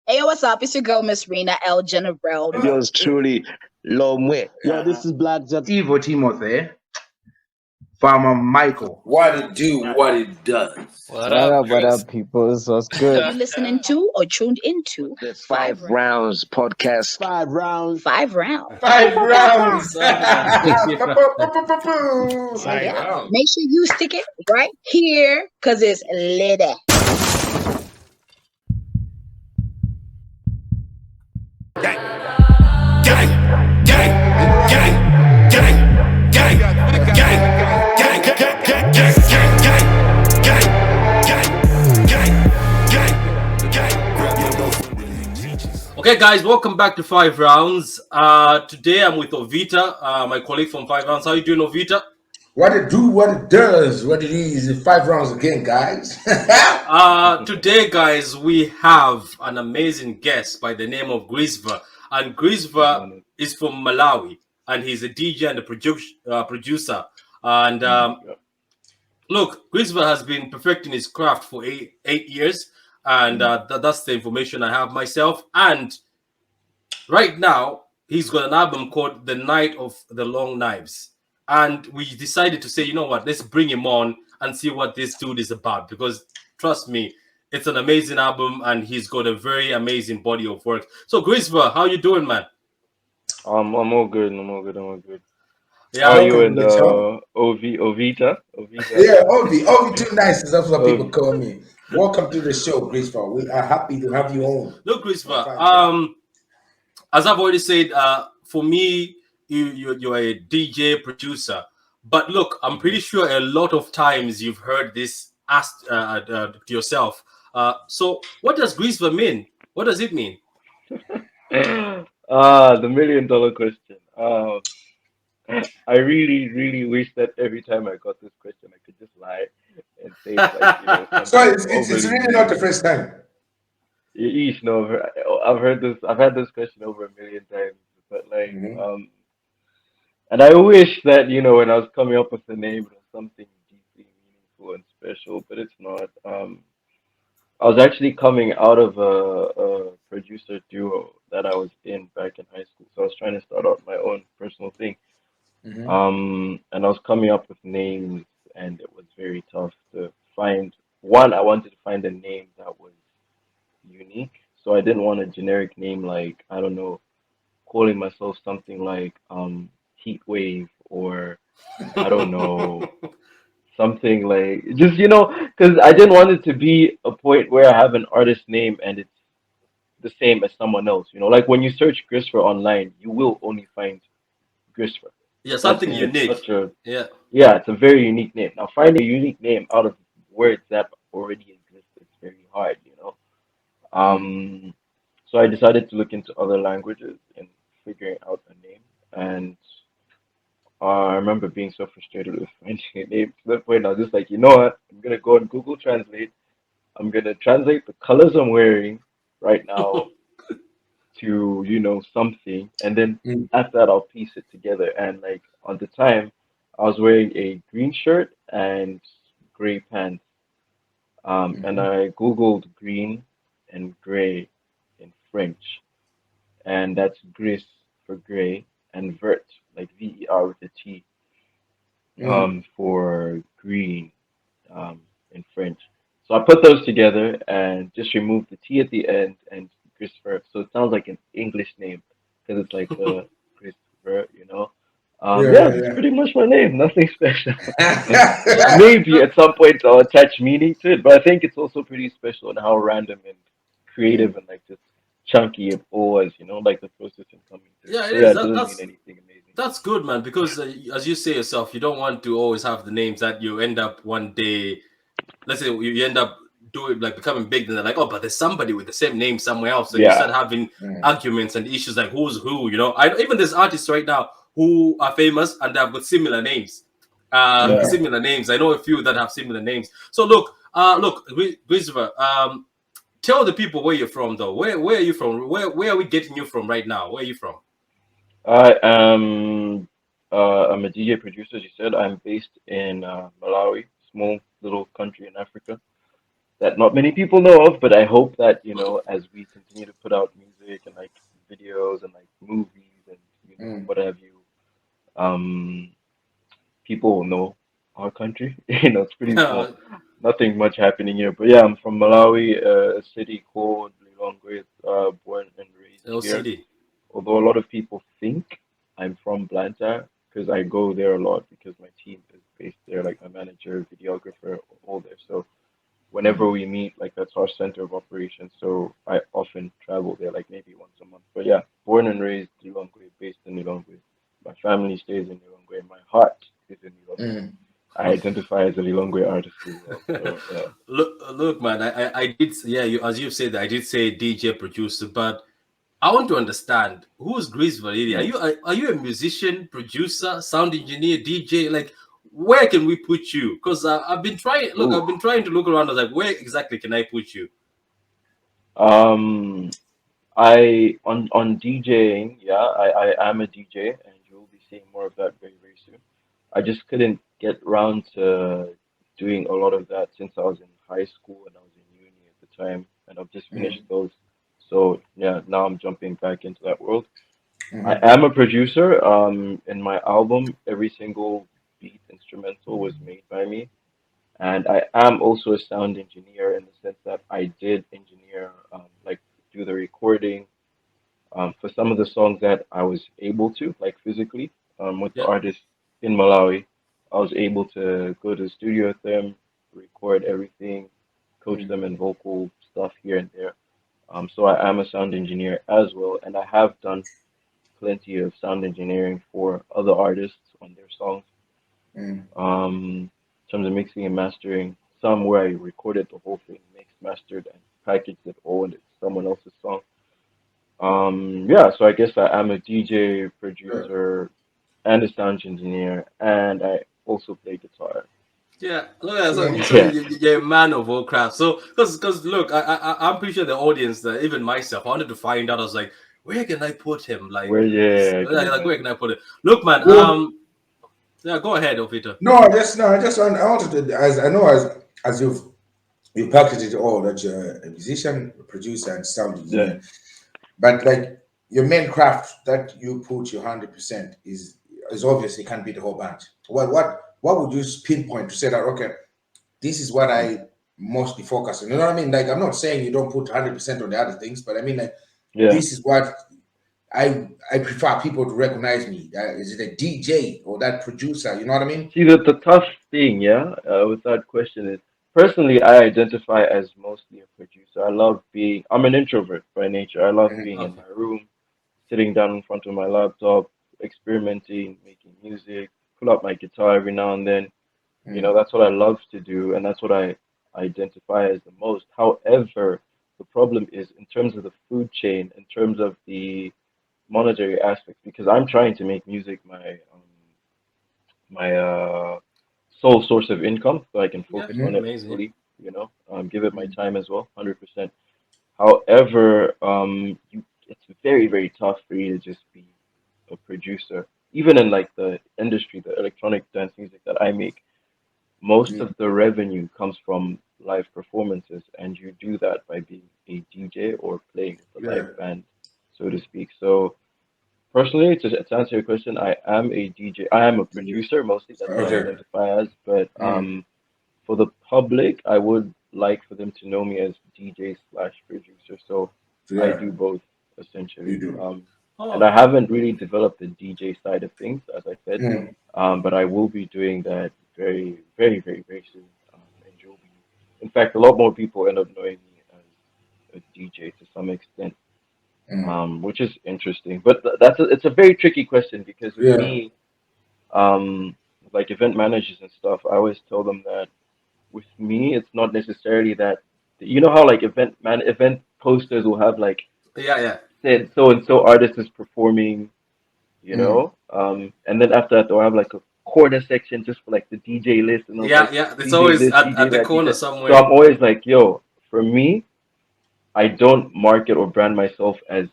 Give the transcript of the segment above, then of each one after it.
Hey, what's up? It's your girl, Miss Rena L. General. Yours truly, Lomwe. Yo, this is Black Jet. Evo Timothy. Farmer Michael. What it do, what it does. What up, people? This was good. Are you listening to or tuned into The 5Roundz podcast. 5 rounds. 5 Rounds? 5Roundz. So, yeah, make sure you stick it right here because it's lit. Okay, guys, welcome back to 5Roundz. Today I'm with Ovita, my colleague from 5Roundz. How you doing, Ovita? What it do, what it does, what it is. 5Roundz again, guys. Today, guys, we have an amazing guest by the name of GrisVer. And GrisVer is from Malawi, and he's a DJ and a producer. And look, GrisVer has been perfecting his craft for eight years. And that's the information I have myself. And right now, he's got an album called The Night of the Long Knives. And we decided to say, you know what, let's bring him on and see what this dude is about. Because trust me, it's an amazing album and he's got a very amazing body of work. So, GrisVer, how you doing, man? I'm all good. I'm all good. Yeah, how are you and Ovita? Yeah, Ovi too nice. That's what people call me. Welcome to the show, GrisVer. We are happy to have you on. Look, GrisVer, as I've already said, for me, you're a DJ producer. But look, I'm pretty sure a lot of times you've heard this asked to yourself. So what does GrisVer mean? What does it mean? The $1 million question. I really wish that every time I got this question, I could just lie and say it's so it's really not the first time. No, I've heard this. I've had this question over 1 million times, but like, and I wish that when I was coming up with the name, it was something deeply meaningful and special, but it's not. I was actually coming out of a producer duo that I was in back in high school, so I was trying to start out my own personal thing. And I was coming up with names, and it was very tough to find one. I wanted to find a name that was unique, so I didn't want a generic name like, I don't know, calling myself something like Heat Wave, or I don't know, something like just because I didn't want it to be a point where I have an artist name and it's the same as someone else. Like when you search GrisVer online, you will only find GrisVer. Yeah, something unique. Yeah, it's a very unique name. Now, finding a unique name out of words that already exist is very hard, So I decided to look into other languages and figuring out a name. And I remember being so frustrated with finding a name. To that point, I was just like, you know what? I'm going to go on Google Translate. I'm going to translate the colors I'm wearing right now to something, and then after that I'll piece it together. And like on the time I was wearing a green shirt and gray pants, and I googled green and gray in French, and that's gris for gray and vert, like VER with a T, for green in French. So I put those together and just removed the T at the end and GrisVer, so it sounds like an English name because it's like GrisVer, it's pretty much my name, nothing special. Maybe at some point I'll attach meaning to it, but I think it's also pretty special in how random and creative and like just chunky it was, like the process in coming to. Yeah, it doesn't mean anything amazing. That's good, man, because as you say yourself, you don't want to always have the names that you end up one day, let's say you end up becoming big, then they're like, oh, but there's somebody with the same name somewhere else. So you start having arguments and issues like who's who, even there's artists right now who are famous and they've got similar names. Similar names. I know a few that have similar names. So look, GrisVer, tell the people where you're from though. Where are you from? Where are we getting you from right now? Where are you from? I'm a DJ producer, as you said. I'm based in Malawi, small little country in Africa. that not many people know of, but I hope that, you know, as we continue to put out music and like videos and like movies and, you know, what have you, um, people will know our country. You know, it's pretty small. Nothing much happening here. But yeah, I'm from Malawi, a city called Lilongwe, born and raised here. LCD. Although a lot of people think I'm from Blantyre because I go there a lot because my team is based there, like my manager, videographer, all there. So whenever we meet, like that's our center of operations. So I often travel there, like maybe once a month. But yeah, born and raised Lilongwe, based in Lilongwe. My family stays in Lilongwe. My heart is in Lilongwe. I identify as a Lilongwe artist as well. So, yeah. Look, man. I did. Yeah, you, as you've said, I did say DJ producer, but I want to understand who's GrisVer really. Are you a musician, producer, sound engineer, DJ? Like, where can we put you? Because I've been trying. Look, I've been trying to look around. I was like, where exactly can I put you? I on DJing, yeah, I am a DJ, and you'll be seeing more of that very, very soon. I just couldn't get around to doing a lot of that since I was in high school and I was in uni at the time, and I've just finished those. So yeah, now I'm jumping back into that world. I am a producer. In my album, every single beat instrumental was made by me, and I am also a sound engineer in the sense that I did engineer, like do the recording, for some of the songs that I was able to, like physically, with the artists in Malawi. I was able to go to the studio with them, record everything, coach them in vocal stuff here and there. So I am a sound engineer as well, and I have done plenty of sound engineering for other artists on their songs. In terms of mixing and mastering, some where I recorded the whole thing, mixed, mastered, and packaged it all into someone else's song. Yeah, so I guess I am a DJ, producer, and a sound engineer, and I also play guitar. Yeah, look at that. So you're a man of all crafts. So, because look, I'm pretty sure the audience, even myself, I wanted to find out. I was like, where can I put him? Like, where can I put it? Look, man. Yeah, go ahead, Ovita. I wanted to, as I know, as you packaged it all, that you're a musician, a producer, and sound engineer. But like your main craft that you put your 100% is obviously can't be the whole band. What would you pinpoint to say that, okay, this is what I mostly focus on? You know what I mean? Like, I'm not saying you don't put 100% on the other things, but I mean, like, this is what I prefer people to recognize me. Is it a DJ or that producer? You know what I mean? See, the tough thing, with that question is, personally, I identify as mostly a producer. I'm an introvert by nature. I love being in my room, sitting down in front of my laptop, experimenting, making music, pull out my guitar every now and then. You know, that's what I love to do, and that's what I identify as the most. However, the problem is in terms of the food chain, in terms of the monetary aspects, because I'm trying to make music my sole source of income, so I can focus on it fully. You know, give it my time as well, 100%. However, it's very, very tough for you to just be a producer, even in like the industry, the electronic dance music that I make. Most of the revenue comes from live performances, and you do that by being a DJ or playing with a live band, so to speak. So personally, to answer your question, I am a DJ. I am a producer mostly. That's what I identify as. But for the public, I would like for them to know me as DJ/producer. So I do both essentially. And I haven't really developed the DJ side of things, as I said. But I will be doing that very, very, very, very soon. And you'll be, in fact, a lot more people end up knowing me as a DJ to some extent. Which is interesting, but it's a very tricky question because with me, like event managers and stuff, I always tell them that with me, it's not necessarily that, you know how like event posters will have like said so and so artist is performing, you know, and then after that they'll have like a corner section just for like the DJ list and it's always at the corner somewhere. So I'm always like, yo, for me, I don't market or brand myself as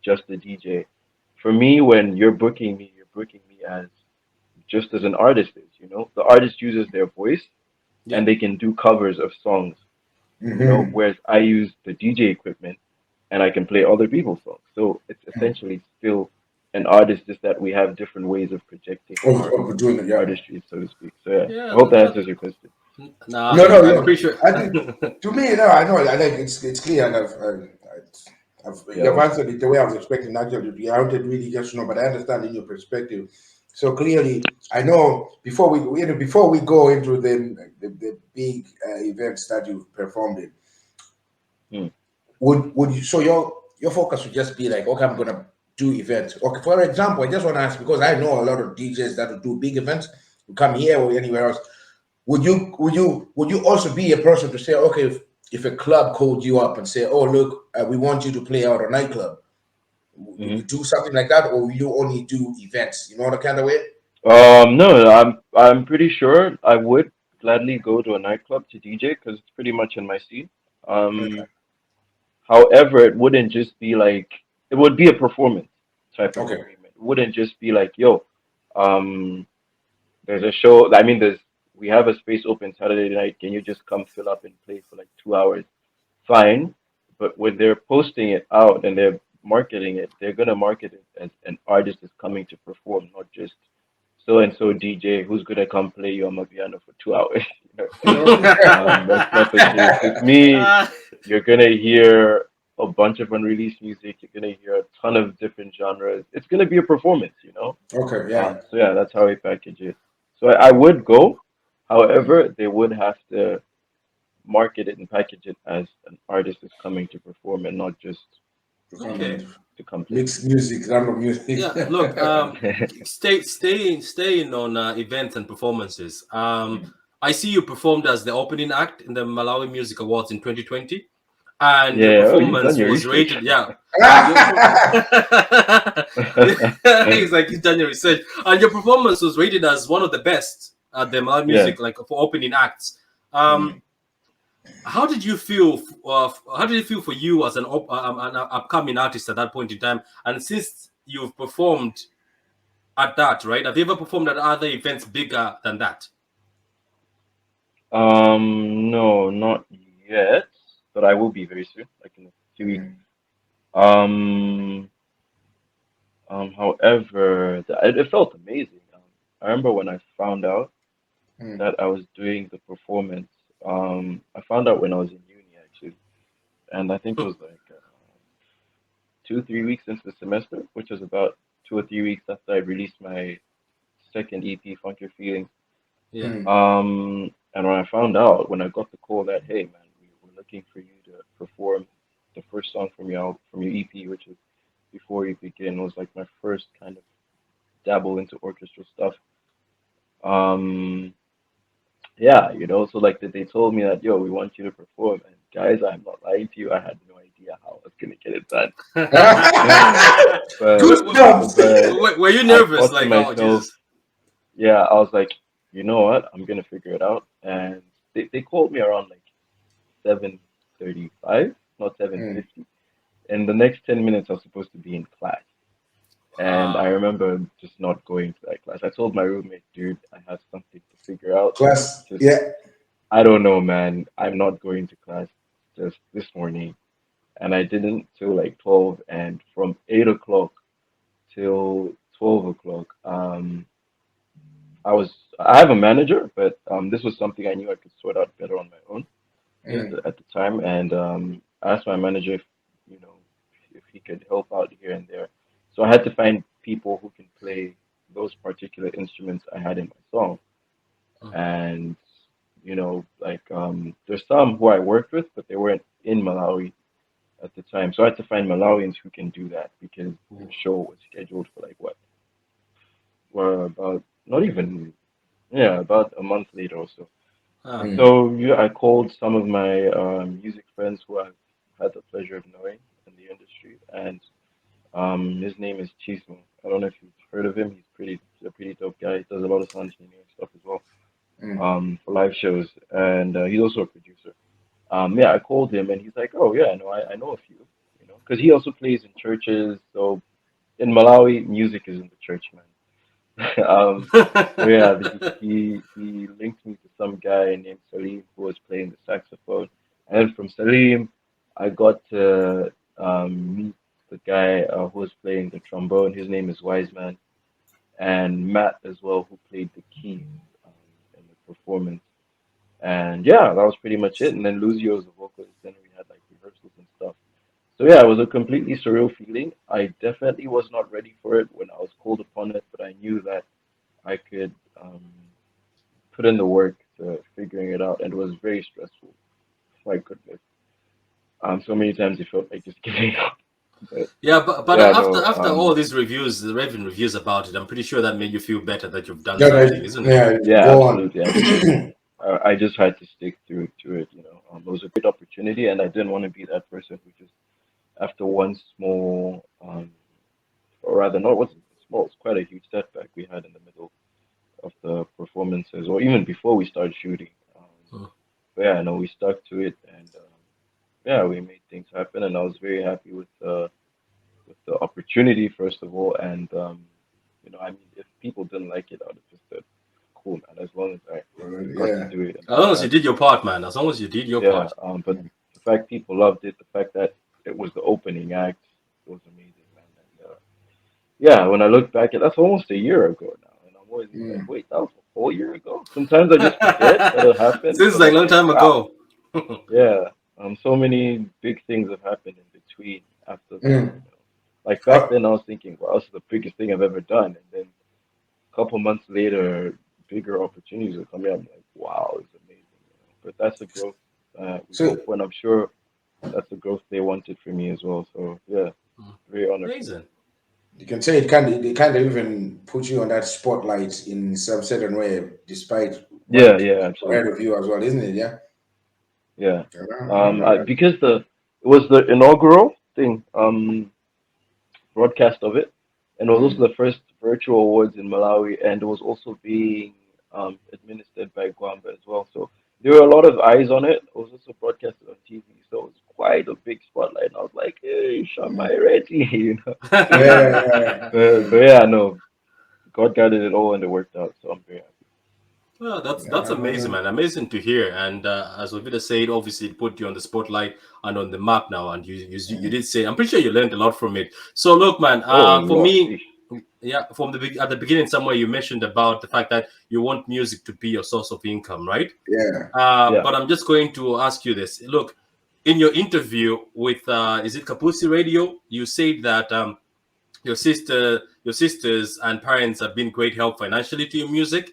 just a DJ. For me, when you're booking me as just as an artist is, you know? The artist uses their voice and they can do covers of songs. you know, whereas I use the DJ equipment and I can play other people's songs. So it's essentially still an artist, just that we have different ways of projecting our Of doing it, yeah. artistry, so to speak. So yeah, Yeah, I hope that answers your question. Nah, No, I'm yeah. pretty sure. I think, to me, no, I know. I think it's clear, and you've answered it the way I was expecting. Actually, I wanted really just to know, but I understand in your perspective. So clearly, I know before we go into the big events that you've performed in, would you, so your focus would just be like, okay, I'm gonna do events. Okay, for example, I just want to ask, because I know a lot of DJs that will do big events, who come here or anywhere else. Would you also be a person to say, okay, if a club called you up and say, oh look, we want you to play out a nightclub, would you do something like that, or will you only do events? You know the kind of way. No, I'm pretty sure I would gladly go to a nightclub to DJ because it's pretty much in my scene. Um, However, it wouldn't just be like it would be a performance type of Okay. agreement. It wouldn't just be like, yo, um, there's a show. I mean, we have a space open Saturday night. Can you just come fill up and play for like 2 hours? Fine, but when they're posting it out and they're marketing it, they're gonna market it as an artist is coming to perform, not just so and so DJ who's gonna come play you on my piano for 2 hours. You know? That's not the case. With me, you're gonna hear a bunch of unreleased music. You're gonna hear a ton of different genres. It's gonna be a performance, you know. Okay, yeah. So yeah, that's how we package it. So I would go. However, they would have to market it and package it as an artist is coming to perform and not just Okay. to come play. Mixed music, random music. Yeah, look, staying on events and performances. I see you performed as the opening act in the Malawi Music Awards in 2020, and Yeah, your you've performance done your was research. rated. Yeah, it's like you've done your research, and your performance was rated as one of the best at the Malawi Music, like for opening acts. How did you feel? How did it feel for you as an upcoming artist at that point in time? And since you've performed at that, right? Have you ever performed at other events bigger than that? No, not yet, but I will be very soon, like in a few weeks. However, it felt amazing. I remember when I found out that I was doing the performance. I found out when I was in uni actually, and I think it was like 2-3 weeks into the semester, which was about 2 or 3 weeks after I released my second EP, Funk Your Feelings. Yeah. And when I found out, when I got the call that, hey man, we're looking for you to perform the first song from your EP, which is Before You Begin, was like my first kind of dabble into orchestral stuff. Yeah, you know, so like they told me that, yo, we want you to perform, and guys, I'm not lying to you, I had no idea how I was gonna get it done. Were you nervous? Like, myself, oh Jesus. Yeah, I was like, you know what, I'm gonna figure it out. And they called me around like 7:35, not 7:50. And the next 10 minutes I was supposed to be in class. And I remember just not going to that class. I told my roommate, dude, I have something to figure out. Class, I don't know, man. I'm not going to class just this morning. And I didn't till like 12. And from 8 o'clock till 12 o'clock, I have a manager, but this was something I knew I could sort out better on my own at the time. And I asked my manager if he could help out here and there. So I had to find people who can play those particular instruments I had in my song. And, there's some who I worked with, but they weren't in Malawi at the time. So I had to find Malawians who can do that because the show was scheduled for about a month later or so. So I called some of my music friends who I've had the pleasure of knowing in the industry, and his name is Chismo. I don't know if you've heard of him. He's a pretty dope guy. He does a lot of sound engineering stuff as well for live shows, and he's also a producer. I called him, and he's like, "Oh yeah, no, I know a few, because he also plays in churches. So in Malawi, music is in the church, man." He linked me to some guy named Salim who was playing the saxophone. And from Salim, I got to meet the guy who was playing the trombone. His name is Wiseman, and Matt as well, who played the keys in the performance. And yeah, that was pretty much it. And then Lucio was the vocalist. Then we had like rehearsals and stuff. So yeah, it was a completely surreal feeling. I definitely was not ready for it when I was called upon it, but I knew that I could put in the work to figuring it out, and it was very stressful. My goodness. So many times it felt like just giving up. But Yeah, but yeah, after no, all these reviews, the Raven reviews about it, I'm pretty sure that made you feel better that you've done Yeah, something, isn't it? yeah, yeah, go on. absolutely. I just had to stick through to it, you know. It was a great opportunity, and I didn't want to be that person who just, after one small, or rather, not wasn't small, it's quite a huge setback we had in the middle of the performances, or even before we started shooting. Hmm. But yeah, no, we stuck to it, and yeah, we made things happen, and I was very happy with the opportunity, first of all, and you know, I mean, if people didn't like it, I would have just said, cool, man, as long as I got to Yeah. do it. And As long as you that, did your part, man. As long as you did your yeah, part. but the fact people loved it, the fact that it was the opening act, it was amazing, man. And yeah, when I look back, that's almost a year ago now, and I'm always like, Mm. wait, that was a whole year ago. Sometimes I just forget that it happened, Seems but like I'm a long like, time wow, ago. yeah. So many big things have happened in between after that. Mm. You know? Like back Oh, then, I was thinking, wow, this is the biggest thing I've ever done, and then a couple months later, bigger opportunities are coming up. I'm like, wow, it's amazing. You know? But that's the growth we so hope for, and I'm sure that's the growth they wanted for me as well. So yeah, very honored for that. Amazing. you can say it kind of even put you on that spotlight in some certain way, despite Yeah, what yeah, people heard absolutely. of you as well, isn't it? Yeah. Yeah. All right. Because it was the inaugural thing, broadcast of it, and it was Mm. also the first virtual awards in Malawi, and it was also being administered by Gwamba as well. So there were a lot of eyes on it. It was also broadcasted on TV, so it was quite a big spotlight. And I was like, "Hey, Mm. Shamai ready," you know. Yeah. But yeah, no, God guided it all, and it worked out. So I'm very happy. Well, that's amazing, Yeah. man. Amazing to hear. And as Ovida said, obviously it put you on the spotlight and on the map now. And you did say, I'm pretty sure you learned a lot from it. So look, man. Oh, a For lot. me, Eesh. yeah, at the beginning somewhere you mentioned about the fact that you want music to be your source of income, right? Yeah. Yeah, But I'm just going to ask you this. Look, in your interview with is it Kapusi Radio, you said that your sisters and parents have been great help financially to your music.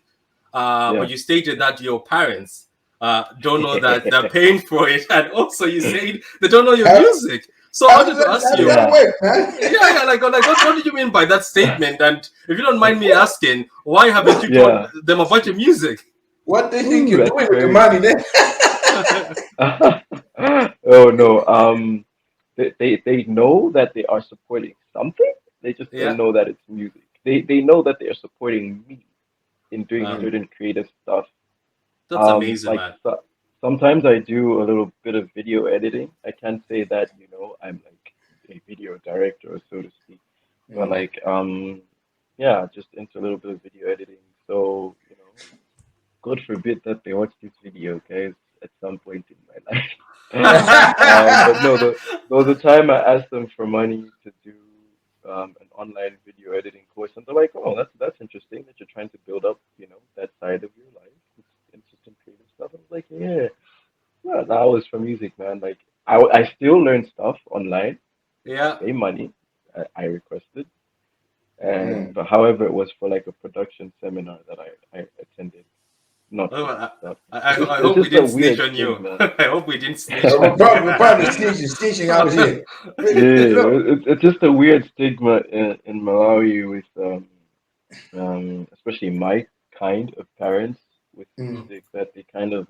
But yeah. you stated that your parents don't know that they're paying for it, and also you said they don't know your How, music. So I how wanted does to that, ask how does you, that Yeah. work, man? what do you mean by that statement? And if you don't mind me asking, why haven't you taught Yeah. them about your music? What do you think Ooh, you're that's doing with the very money deep. then? Oh no. They know that they are supporting something. They just Yeah, don't know that it's music. They know that they are supporting me in doing uh, Mm. certain creative stuff. that's amazing, Like man. sometimes I do a little bit of video editing. I can't say that, you know, I'm like a video director, so to speak. But Mm. like yeah, just into a little bit of video editing. So, you know, God forbid that they watch this video, guys, at some point in my life. But no, there was a time I asked them for money to do an online video editing course, and they're like, "Oh, that's interesting that you're trying to build up, you know, that side of your life, it's interesting creative stuff." I was like, "Yeah, yeah, that was for music, man. Like, I still learn stuff online, Yeah. pay money, I requested, and Mm. but however, it was for like a production seminar that I attended, not Oh, for that stuff. I It's hope we just a didn't snitch weird on you. stigma. I hope we didn't snitch So on you. we're probably snitching out here. Yeah, Look, it's just a weird stigma in Malawi with especially my kind of parents with mm, music that they kind of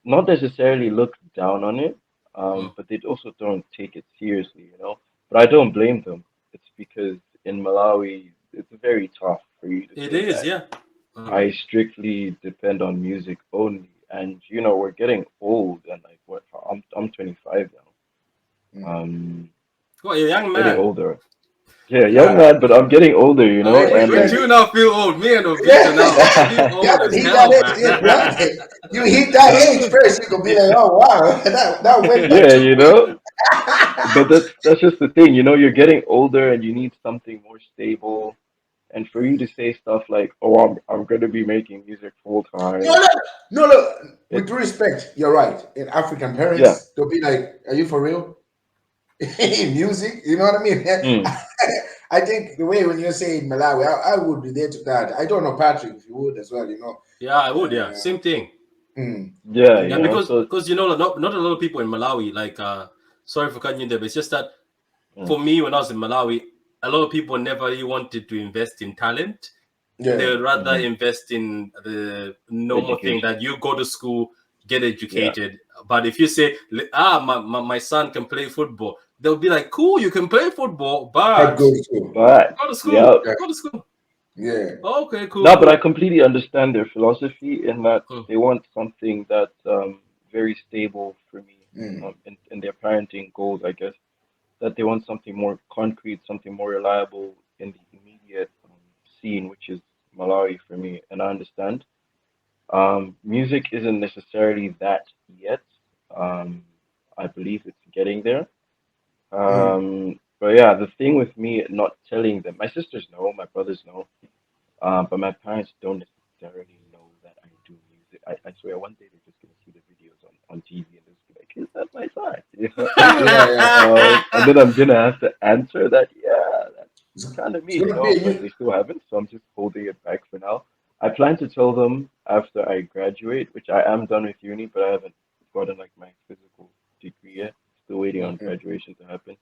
not necessarily look down on it, Mm. but they also don't take it seriously, you know. But I don't blame them. It's because in Malawi it's very tough for you to It say is, that yeah. Mm. I strictly depend on music only. And you know, we're getting old and like what I'm 25 now. mm. Um Oh, you're a young Getting man. older. Yeah, young man, but I'm getting older, you know, Wait, and We do not feel old. Me and Obito Yeah. now feel old Yeah, but as hit hell, that age, man. right? You hit that age first, you could be like, oh wow, that went by yeah, too you quick. know, but that's just the thing, you know, you're getting older and you need something more stable. And for you to say stuff like, "Oh, I'm gonna be making music full No, time," no, no, no. With it due respect, you're right. In African yeah, parents, they'll be like, "Are you for real?" In music, you know what I mean? mm, I think the way when you're saying Malawi, I would relate to that. I don't know Patrick if you would as well. You know. Yeah, I would. Yeah, same thing. Mm, yeah, you Yeah, know, so because you know, not a lot of people in Malawi. Like, sorry for cutting you there, but it's just that mm, for me, when I was in Malawi, a lot of people never really wanted to invest in talent. They yeah. would rather mhm, invest in the normal thing education, that you go to school, get yeah, educated. But if you say, my son can play football, they'll be like, cool, you can play football, I'd but go to. but go to yeah, school. Yeah. Go to school. Yeah. Okay, cool, no, but I cool. completely understand their philosophy in that Mm. they want something that's very stable for me, Mm, in their parenting goals, I guess, that they want something more concrete, something more reliable in the immediate scene, which is Malawi for me, and I understand. Music isn't necessarily that yet. Um, I believe it's getting there. mm, But yeah, the thing with me not telling them, my sisters know, my brothers know, but my parents don't necessarily know that I do music. I swear one day they're just gonna see the videos on TV and just be like, "Is that my son?" You know? yeah, yeah. And then I'm gonna have to answer that, yeah, that's It's, kind of it's me, you gonna know, be a but new. they still haven't, so I'm just holding it back for now. I plan to tell them after I graduate, which I am done with uni, but I haven't gotten like my physical degree yet. Still waiting on Mhm, graduation to happen.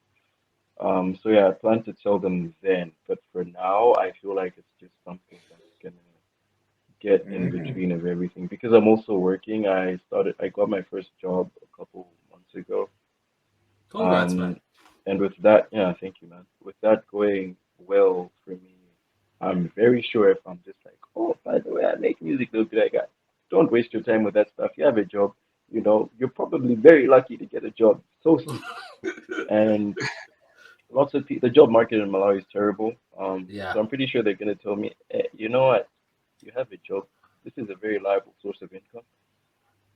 So yeah, I plan to tell them then, but for now, I feel like it's just something that's gonna get in mhm, between of everything because I'm also working. I got my first job a couple months ago. Congrats, man. Um, and with that, yeah, thank you, man. With that going well for me, I'm very sure if I'm just like, oh, by the way, I make music, they'll be like, don't waste your time with that stuff. You have a job, you know, you're probably very lucky to get a job so soon. And lots of people, the job market in Malawi is terrible. Yeah. So I'm pretty sure they're gonna tell me, you know what, you have a job. This is a very reliable source of income.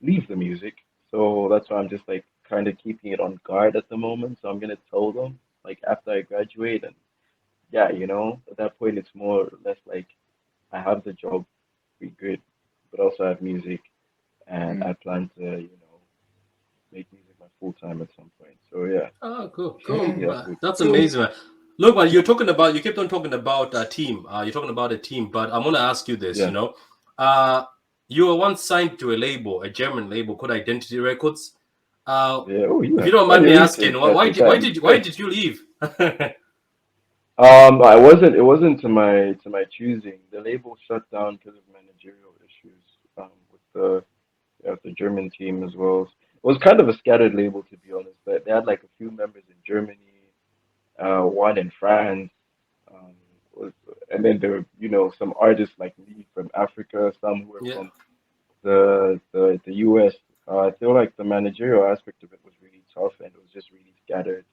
Leave the music. So that's why I'm just like kind of keeping it on guard at the moment. So I'm gonna tell them like after I graduate, and yeah, you know, at that point it's more or less like I have the job, be good, but also I have music, and I mm. plan to, you know, make music my full time at some point. So yeah, Oh, cool, we'll cool. see Okay. how it That's So, amazing, man. Look, man, you're talking about, you kept on talking about a team. You're talking about a team, but I'm gonna ask you this. yeah, You know, uh, you were once signed to a label, a German label called Identity Records. yeah. Oh If you yeah. don't Oh, mind your me asking, research, Patrick. I'm why impressed. did you leave? I wasn't. It wasn't to my choosing. The label shut down because of managerial issues. With the German team as well. It was kind of a scattered label, to be honest. But they had like a few members in Germany, one in France, um, was, and then there were, you know, some artists like me from Africa, some who were Yeah. from the US. I feel like the managerial aspect of it was really tough, and it was just really scattered,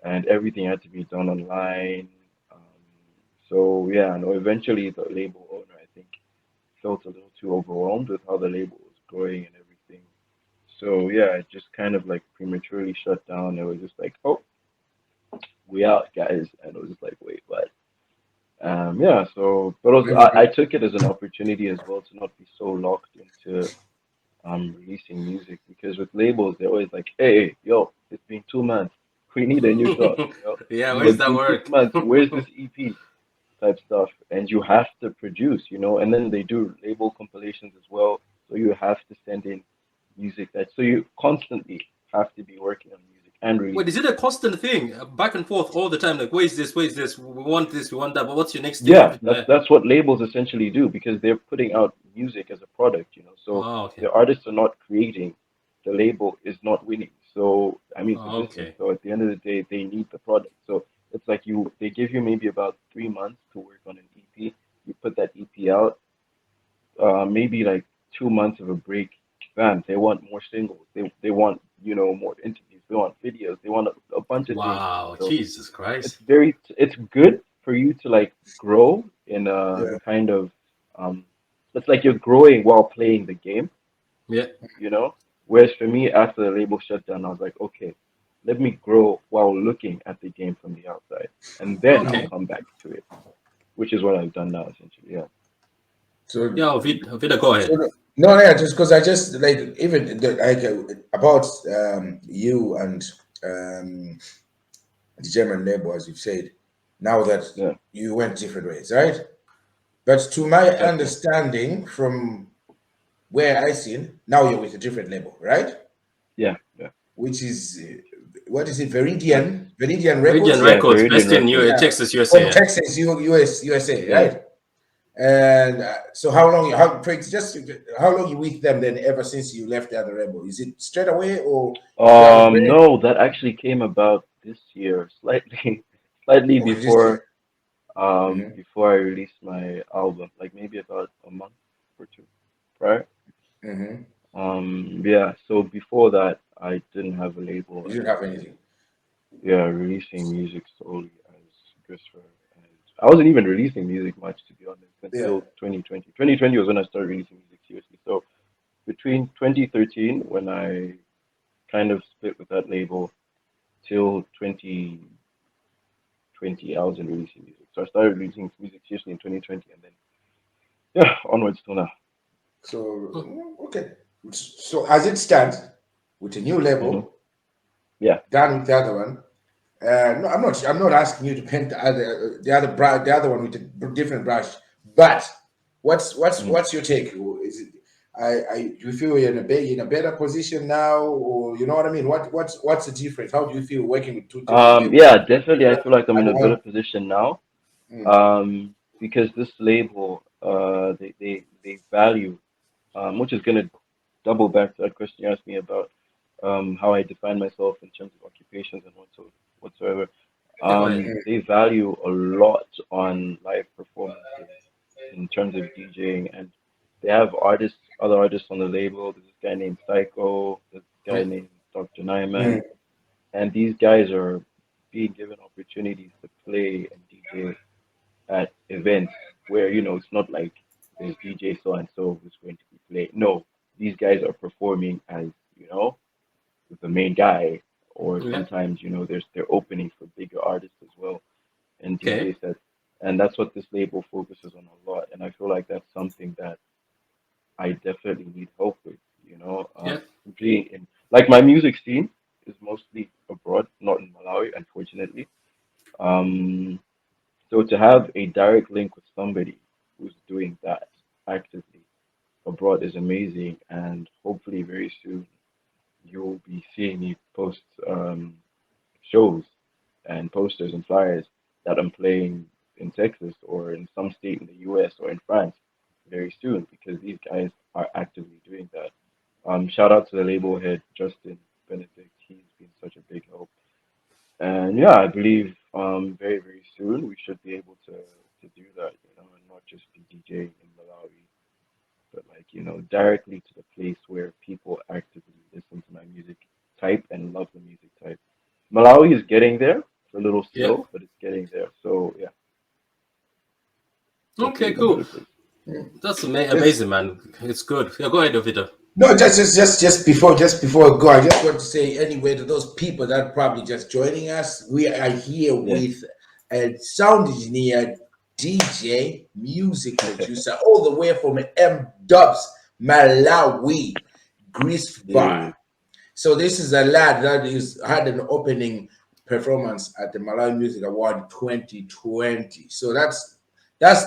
and everything had to be done online. So yeah, no. Eventually, the label owner, I think, felt a little too overwhelmed with how the label was growing and everything. So yeah, it just kind of like prematurely shut down. It was just like, oh, we out, guys, and it was just like, wait, what? Yeah. So, but also, never I took it as an opportunity as well to not be so locked into releasing music because with labels they're always like, hey, yo, it's been 2 months, we need a new song, you know, Yeah, where's it's that been six work? months, where's this EP type stuff, and you have to produce, you know, and then they do label compilations as well, so you have to send in music that, so you constantly have to be working on music and Wait, is releasing it a music. constant thing, back and forth all the time? Like, where's this? Where's this? We want this. We want that. But what's your next thing Yeah, after that? that's what labels essentially do because they're putting out music as a product, you know. So Oh, okay. the artists are not creating, the label is not winning. So I mean, it's a Oh, business. okay. So at the end of the day, they need the product. So it's like they give you maybe about 3 months to work on an EP. You put that EP out, maybe like 2 months of a break. Bam, they want more singles. They want, you know, more interviews. They they want videos, they want a bunch of Wow, things. So Jesus Christ. it's good for you to like grow in a kind of it's like you're growing while playing the game, Yeah. you know. Whereas for me, after the label shut down, I was like, okay, let me grow while looking at the game from the outside, and then Okay. I'll come back to it, which is what I've done now essentially. Yeah. So Yeah, Vida, go ahead. no, yeah, just because I just like even about you and the German label, as you've said, now that you went different ways, right? But to my understanding, from where I seen, now you're with a different label, right? Yeah. Which is what is it? Veridian Records. Veridian Records, Veridian based in Records. Texas, USA. From Texas, USA, Yeah. right? And so how long you with them then ever since you left the other label? Is it straight away or No, that actually came about this year, slightly before before I released my album, like maybe about a month or two prior. Yeah, so before that I didn't have a label. You didn't have anything. Yeah, releasing music solely as GrisVer. And I wasn't even releasing music much, to be honest, until 2020. 2020 was when I started releasing music seriously. So between 2013, when I kind of split with that label, till 2020, I wasn't releasing music. So I started releasing music seriously in 2020, and then onwards till now. So okay. So as it stands, with a new label, done with the other one. No, I'm not asking you to paint the other one with a different brush. But what's your take? Is it? Do you feel you're in a better position now, or you know what I mean? What's the difference? How do you feel working with two different labels? Yeah, definitely. I feel like I'm in a better position now. Because this label, they value, which is gonna double back to that question you asked me about how I define myself in terms of occupations and whatsoever. They value a lot on live performances in terms of DJing, and they have other artists on the label. There's this guy named Psycho, there's this guy named Dr. Nyman, and these guys are being given opportunities to play and DJ at events where, you know, it's not like there's DJ so and so who's going to be playing. No, these guys are performing as, you know, the main guy, or sometimes, you know, they're opening for bigger artists as well and DJ sets. And that's what this label focuses on a lot. And I feel like that's something that I definitely need help with, you know. Being in, like, my music scene is mostly abroad, not in Malawi, unfortunately. So to have a direct link with somebody who's doing that actively abroad is amazing, and hopefully very soon you'll be seeing me post shows and posters and flyers that I'm playing in Texas or in some state in the US or in France very soon, because these guys are actively doing that. Shout out to the label head, Justin Benedict. He's been such a big help. And yeah, I believe very, very soon we should be able to do that, you know, and not just be DJing in Malawi, but like, you know, directly to the place where people actively listen to my music type and love the music type. Malawi is getting there. It's a little slow, but it's getting there. So yeah. Okay, cool. That's amazing, man. It's good. Yeah, go ahead, Ovida. No, just before I go, I just want to say anyway to those people that are probably just joining us, we are here with a sound engineer, DJ, music producer, all the way from M-Dubs, Malawi, GrisVer. So this is a lad that had an opening performance at the Malawi Music Award 2020. So that's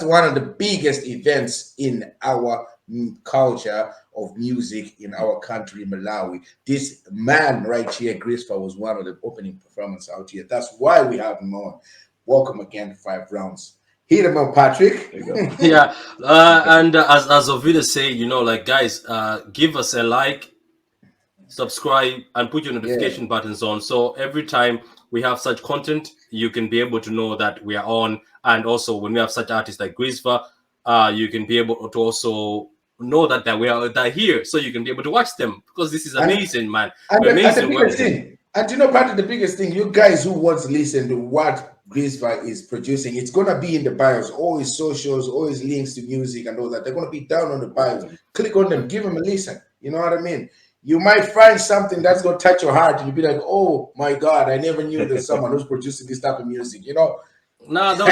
one of the biggest events in our culture of music in our country, Malawi. This man right here, GrisVer, was one of the opening performances out here. That's why we have him on. Welcome again to 5Roundz. Hit him up, Patrick. Yeah, and as Ovida say, you know, like, guys, give us a like, subscribe, and put your notification buttons on, so every time we have such content, you can be able to know that we are on. And also when we have such artists like GrisVer, you can be able to also know that they're here, so you can be able to watch them, because this is amazing, man. And the And you know, part of the biggest thing, you guys who want to listen to what GrisVer is producing, it's gonna be in the bios, all his socials, all his links to music and all that. They're gonna be down on the bios. Click on them, give them a listen. You know what I mean? You might find something that's gonna touch your heart, and you'll be like, "Oh my God, I never knew there's someone who's producing this type of music." You know? No, they'll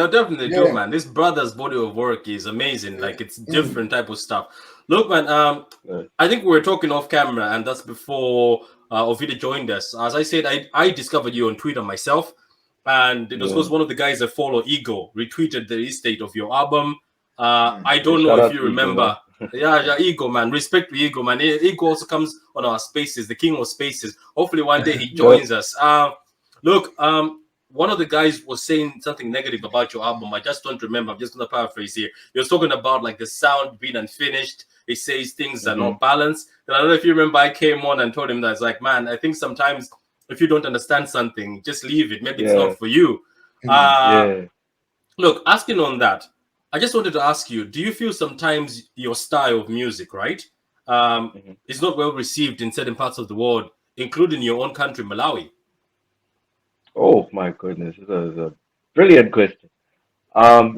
definitely do, Yeah. man. This brother's body of work is amazing. Like it's different type of stuff. Look, man. I think we were talking off camera, and that's before Ovidio joined us. As I said, I discovered you on Twitter myself, and it was one of the guys that follow Ego retweeted the estate of your album. I don't know if you remember. Yeah, Ego, man. Respect to Ego, man. Ego also comes on our spaces, the king of spaces. Hopefully, one day he joins us. Look, one of the guys was saying something negative about your album. I just don't remember. I'm just going to paraphrase here. He was talking about like the sound being unfinished. He says things are not balanced. And I don't know if you remember, I came on and told him that it's like, man, I think sometimes if you don't understand something, just leave it. Maybe it's not for you. Look, asking on that, I just wanted to ask you, do you feel sometimes your style of music, right, is not well received in certain parts of the world, including your own country, Malawi? Oh my goodness, this is a brilliant question.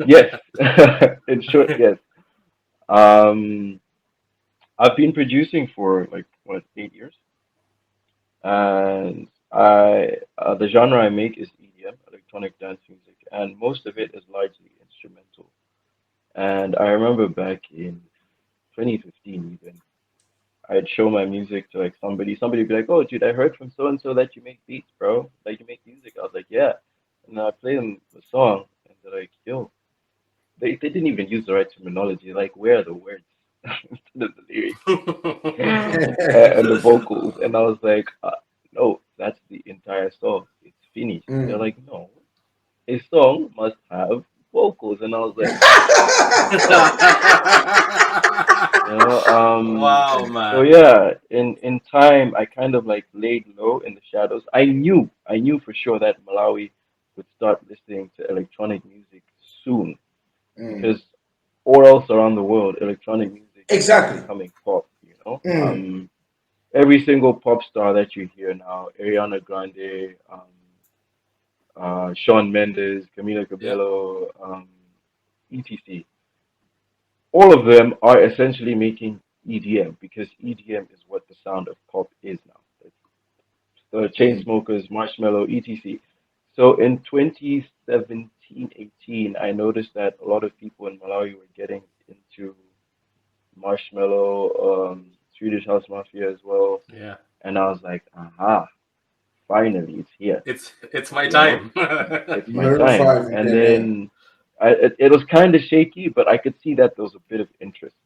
Yes, in short, yes. I've been producing for like 8 years, and the genre I make is EDM, electronic dance music, and most of it is largely instrumental. And I remember back in 2015, even I'd show my music to like somebody would be like, "Oh, dude, I heard from so and so that you make beats, bro. Like you make music." I was like, "Yeah," and I play them the song, and they're like, "Yo." They didn't even use the right terminology. Like, where are the words instead of the lyrics and the vocals? And I was like, no, that's the entire song. It's finished. They're like, no, a song must have vocals. And I was like, wow, man. So yeah, in time, I kind of like laid low in the shadows. I knew for sure that Malawi would start listening to electronic music soon. Because all else around the world, electronic music is becoming pop, you know. Every single pop star that you hear now, Ariana Grande, Shawn Mendes, Camila Cabello, etc. All of them are essentially making EDM because EDM is what the sound of pop is now. It's the Chainsmokers, Marshmello, etc. So in 2017, 18, I noticed that a lot of people in Malawi were getting into Marshmello, Swedish House Mafia as well. Yeah. And I was like, aha, finally, it's here. It's my time. It's my time. And then it was kind of shaky, but I could see that there was a bit of interest.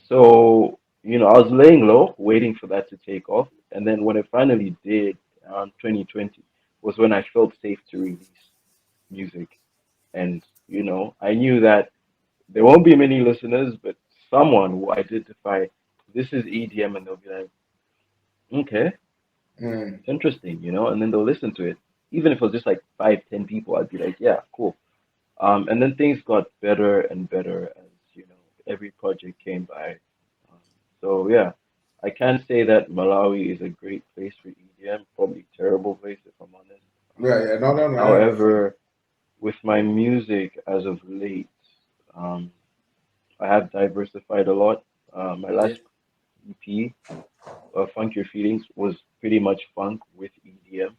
So, you know, I was laying low, waiting for that to take off. And then when it finally did, around 2020, was when I felt safe to release music. And, you know, I knew that there won't be many listeners, but someone will identify this is EDM and they'll be like, okay, it's interesting, you know, and then they'll listen to it. Even if it was just like 5-10 people, I'd be like, yeah, cool. And then things got better and better as, you know, every project came by. So yeah, I can't say that Malawi is a great place for EDM, probably a terrible place if I'm honest. No. However, with my music as of late, I have diversified a lot. My last EP, Funk Your Feelings, was pretty much funk with EDM.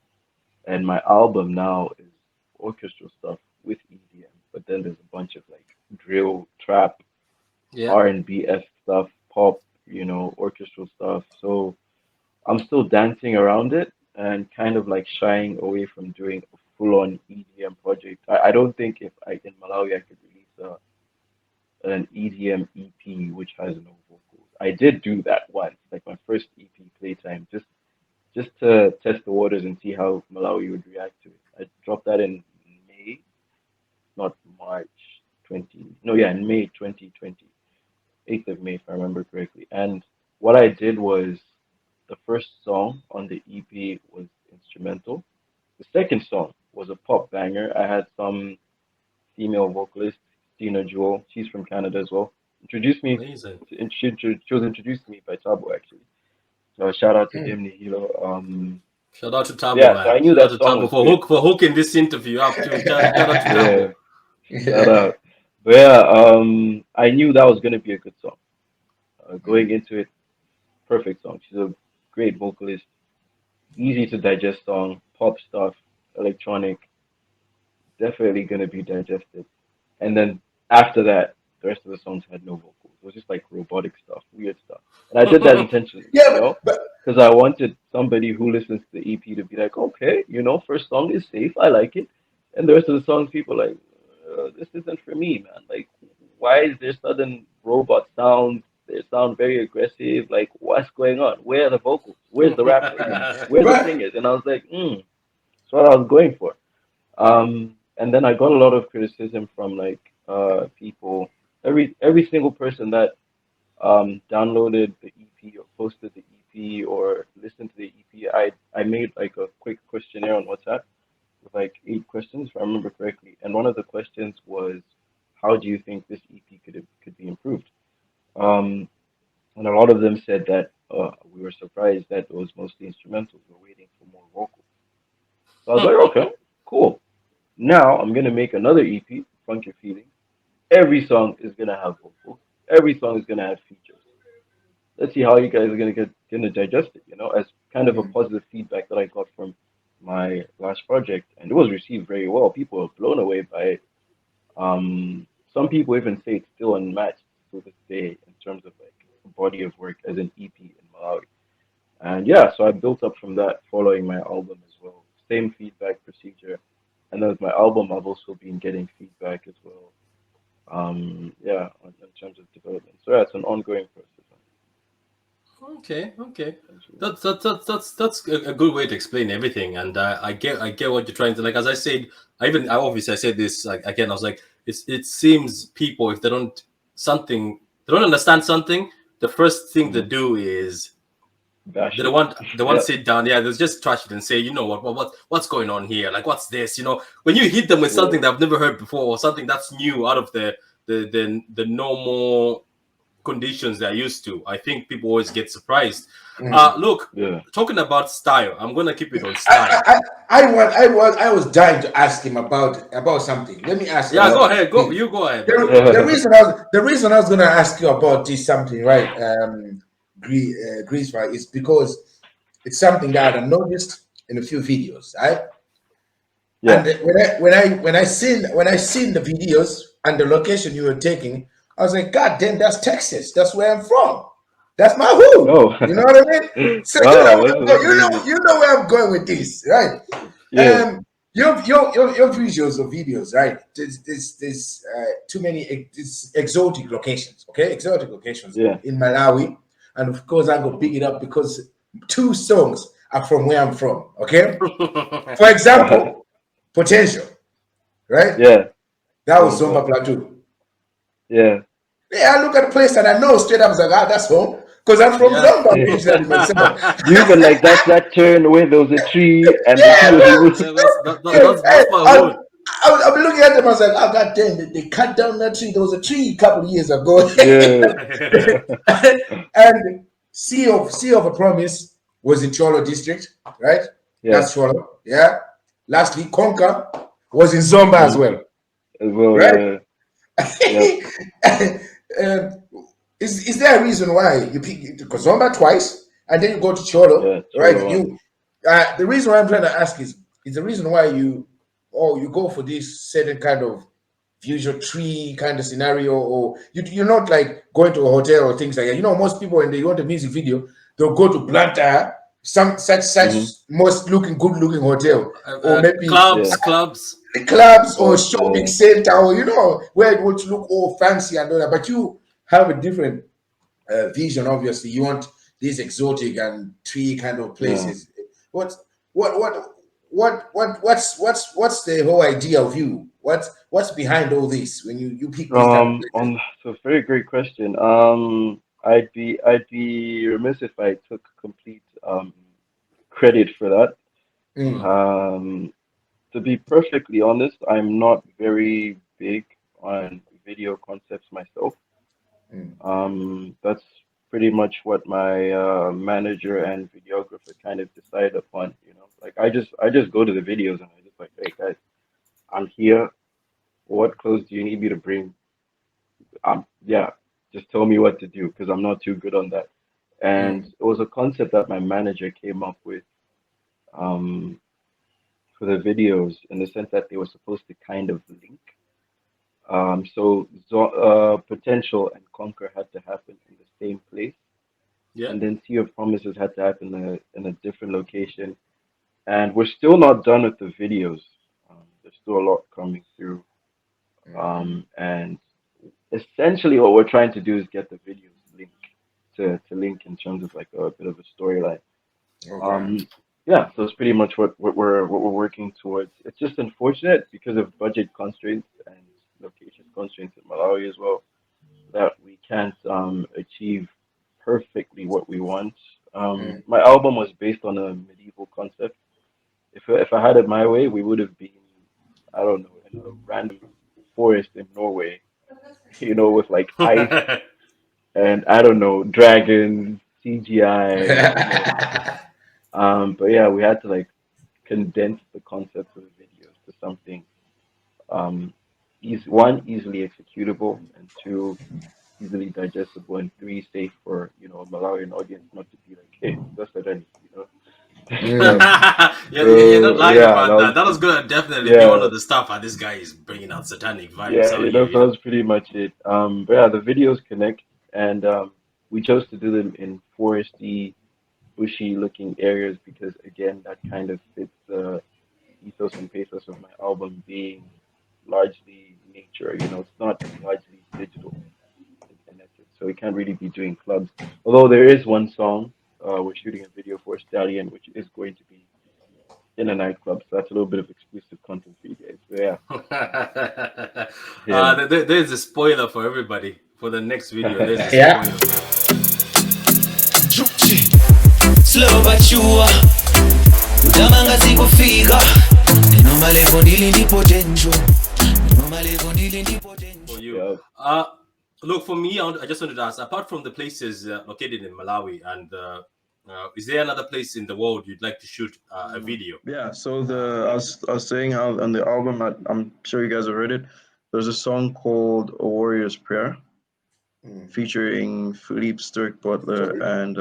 And my album now is orchestral stuff with EDM. But then there's a bunch of like drill, trap, R&B-esque stuff, pop, you know, orchestral stuff. So I'm still dancing around it and kind of like shying away from doing a full-on EDM project. I don't think if in Malawi I could release an EDM EP which has no vocals. I did do that once, like my first EP, Playtime, just to test the waters and see how Malawi would react to it. I dropped that in May, not March in May 2020, 8th of May if I remember correctly. And what I did was the first song on the EP was instrumental. The second song was a pop banger. I had some female vocalist, Tina Jewel. She's from Canada as well. Introduced me. Amazing. She was introduced to me by Tabo actually. So shout out to him, Nihilo. Shout out to Tabo, Yeah, man. so I knew Shout out that to song Tabo was for hooking this interview up too. Shout out to Tabo. Shout out. But yeah, I knew that was gonna be a good song. Going into it, perfect song. She's a great vocalist, easy to digest song, pop stuff, electronic, definitely gonna be digested. And then after that, the rest of the songs had no vocals. It was just like robotic stuff, weird stuff. And I did that intentionally, Yeah, you know, but because I wanted somebody who listens to the EP to be like, okay, you know, first song is safe, I like it. And the rest of the songs, people are like, this isn't for me, man. Like, why is there sudden robot sounds? They sound very aggressive. Like, what's going on? Where are the vocals? Where's the rapper? Where's the right. singers? And I was like, that's what I was going for. And then I got a lot of criticism from like people, every single person that downloaded the EP or posted the EP or listened to the EP. I made like a quick questionnaire on WhatsApp with like 8 questions, if I remember correctly. And one of the questions was, how do you think this EP could be improved? And a lot of them said that we were surprised that it was mostly instrumentals. We're waiting for more vocals. So I was like, okay, cool. Now I'm gonna make another EP, Funk Your Feelings. Every song is gonna have vocals. Every song is gonna have features. Let's see how you guys are gonna digest it. You know, as kind of a positive feedback that I got from my last project, and it was received very well. People were blown away by it. Some people even say it's still unmatched to this day in terms of like a body of work as an EP in Malawi. And yeah, so I built up from that following my album as well. Same feedback procedure. And then with my album, I've also been getting feedback as well. Yeah, in terms of development. So yeah, it's an ongoing process. Okay. That's a good way to explain everything, and I get what you're trying to like. As I said, I said this like again. I was like, it seems people, if they don't understand something, the first thing they do is they want to sit down. Yeah, they just trash it and say, you know what's going on here? Like, what's this? You know, when you hit them with something that I've never heard before or something that's new out of the normal conditions they're used to, I think people always get surprised. Look, talking about style, I'm gonna keep it on style. I was dying to ask him about something. Let me ask. Yeah, go ahead. Go ahead. The reason I was gonna ask you about this something, right? GrisVer, is because it's something that I noticed in a few videos, right? Yeah. And when I seen the videos and the location you were taking, I was like, God damn, that's Texas. That's where I'm from. That's my hood. Oh. You know what I mean? So wow, you know where I'm going with this, right? Yeah. Your visuals or videos, right? There's too many exotic locations, okay? Exotic locations in Malawi. And of course, I go pick it up because 2 songs are from where I'm from, okay? For example, Potential, right? Yeah. That was Zomba Plateau. Yeah. Yeah, I look at the place and I know straight up, I was like, that's home. Because I'm from Zomba. You even like that turn where there was a tree and that's my hood. I've been looking at them, I was like, oh, God damn, they cut down that tree. There was a tree a couple of years ago. Yeah. And Sea of a Promise was in Cholo district, right? Yeah. That's Cholo, yeah. Lastly, Konka was in Zomba as well. Right? Is there a reason why you pick Zomba twice and then you go to Cholo, right? The reason why I'm trying to ask is the reason why you go for this certain kind of visual tree kind of scenario, or you're not like going to a hotel or things like that. You know, most people when they want a music video, they'll go to Blanta, some such most good looking hotel, or maybe clubs or shopping center, or you know, where it would look all fancy and all that. But you have a different vision. Obviously, you want these exotic and tree kind of places. What's the whole idea of you? What's behind all this when you pick these kind of places? So very great question. I'd be remiss if I took complete credit for that. To be perfectly honest, I'm not very big on video concepts myself. pretty much what my manager and videographer kind of decided upon. You know, like I just go to the videos and I just like, hey guys, I'm here. What clothes do you need me to bring? Yeah, just tell me what to do because I'm not too good on that. And it was a concept that my manager came up with for the videos in the sense that they were supposed to kind of link. So Potential and Conquer had to happen in the same place. Yeah. And then Sea of Promises had to happen in a different location. And we're still not done with the videos. There's still a lot coming through. And essentially what we're trying to do is get the videos to link in terms of like a bit of a storyline. Okay. Yeah, so it's pretty much what we're working towards. It's just unfortunate because of budget constraints and location constraints in Malawi as well that we can't achieve perfectly what we want. My album was based on a medieval concept. If I had it my way, we would have been, I don't know, in a random forest in Norway, you know, with like ice and I don't know, dragons, CGI. But yeah, we had to like condense the concepts of the videos to something easily executable, and two, easily digestible, and three, safe for, you know, a Malawian audience not to be like, hey, that's what I need, you know. You're not lying about that that. That was gonna definitely be one of the stuff. This guy is bringing out satanic vibes. Yeah, you know, so that's pretty much it. But yeah, the videos connect, and we chose to do them in foresty, bushy looking areas because again, that kind of fits the ethos and pathos of my album being largely nature. You know, it's not largely digital and connected, so we can't really be doing clubs. Although there is one song we're shooting a video for Stallion, which is going to be in a nightclub, so that's a little bit of exclusive content for you guys. So yeah. There's a spoiler for everybody for the next video. There's a spoiler. Slow but sure. Udamanga sikufika. Noma levo ndili ndi potential. Noma levo ndili ndi potential. For you. Look, for me, I just wanted to ask, apart from the places located in Malawi, and is there another place in the world you'd like to shoot a video? Yeah, so I was saying how on the album, I'm sure you guys have heard it, there's a song called A Warrior's Prayer featuring Filip Sterk Bøtler, and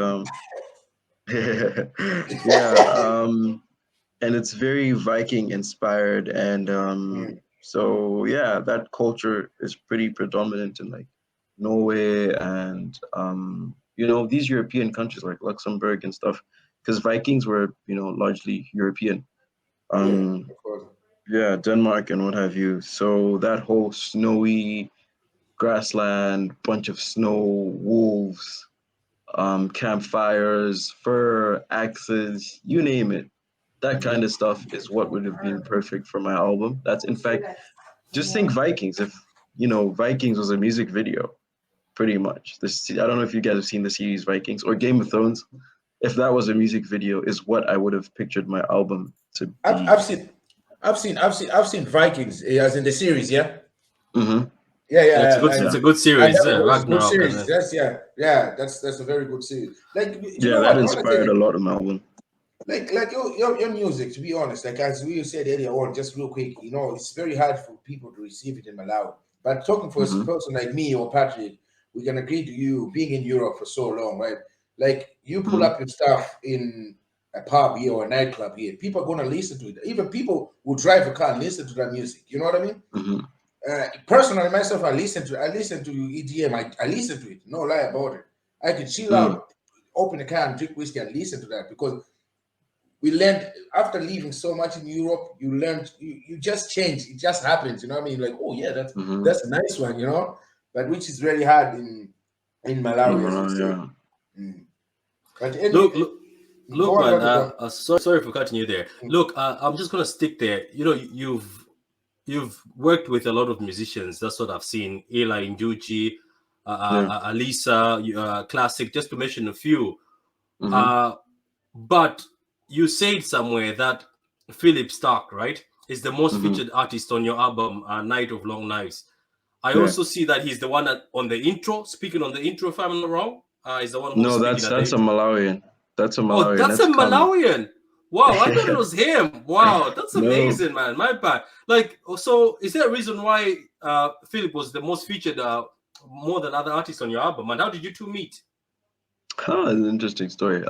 and it's very Viking inspired, and so yeah, that culture is pretty predominant in like Norway and you know, these European countries like Luxembourg and stuff, because Vikings were, you know, largely European. Yeah, Denmark and what have you. So that whole snowy grassland, bunch of snow, wolves, campfires, fur, axes, you name it. That kind of stuff is what would have been perfect for my album. That's, in fact, just think Vikings. If, you know, Vikings was a music video, pretty much. I don't know if you guys have seen the series Vikings or Game of Thrones. If that was a music video, is what I would have pictured my album to be. I've seen Vikings as in the series, yeah. Mm-hmm. Yeah, it's a good series. It's a good series. That's that's a very good series. Like, that inspired a lot of my album. Like your music, to be honest, like as we said earlier on, just real quick, you know, it's very hard for people to receive it in Malawi. But talking for a person like me or Patrick, we can agree to you being in Europe for so long, right? Like you pull up your stuff in a pub here or a nightclub here, people are gonna listen to it. Even people who drive a car and listen to that music. You know what I mean? Personally, myself, I listen to EDM. I listen to it. No lie about it. I can chill out, open the car and drink whiskey and listen to that because we learned after living so much in Europe. You learned, you just change. It just happens. You know what I mean? Like, oh yeah, that's a nice one. You know, but which is very hard in Malawi. But anyway, look, man. Sorry for cutting you there. Look, I'm just gonna stick there. You know, you've worked with a lot of musicians. That's what I've seen. Eli Njuchi, Alisa, Classick, just to mention a few. But you said somewhere that Filip Sterk, right, is the most featured artist on your album, Night of Long Knives. I also see that he's the one on the intro, speaking on the intro, if I'm not wrong. is the one who's No, speaking that's at a the Malawian. That's a Malawian. Oh, that's a Malawian. Wow, I thought it was him. Wow, that's No. amazing, man. My bad. Like, so is there a reason why Filip was the most featured more than other artists on your album? And how did you two meet? Huh, an interesting story.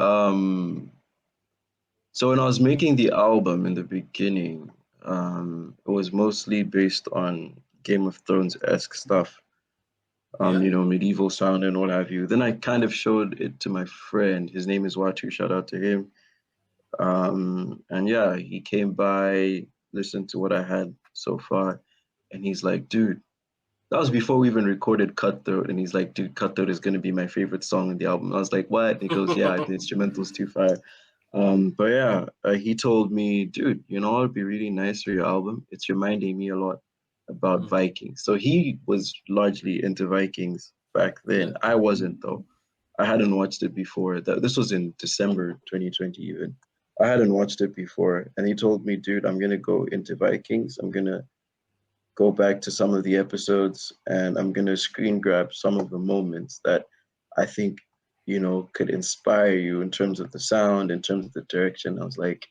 So when I was making the album in the beginning, it was mostly based on Game of Thrones-esque stuff. You know, medieval sound and what have you. Then I kind of showed it to my friend. His name is Watu. Shout out to him. And yeah, he came by, listened to what I had so far, and he's like, dude, that was before we even recorded Cutthroat, and he's like, dude, Cutthroat is gonna be my favorite song in the album. I was like, what? And he goes, yeah, the instrumental's too fire. But yeah, he told me, dude, you know what would be really nice for your album? It's reminding me a lot about Vikings. So he was largely into Vikings back then. I wasn't though. I hadn't watched it before. This was in December 2020 even. I hadn't watched it before, and he told me, dude, I'm gonna go into Vikings. I'm gonna go back to some of the episodes, and I'm gonna screen grab some of the moments that I think, you know, could inspire you in terms of the sound, in terms of the direction. I was like,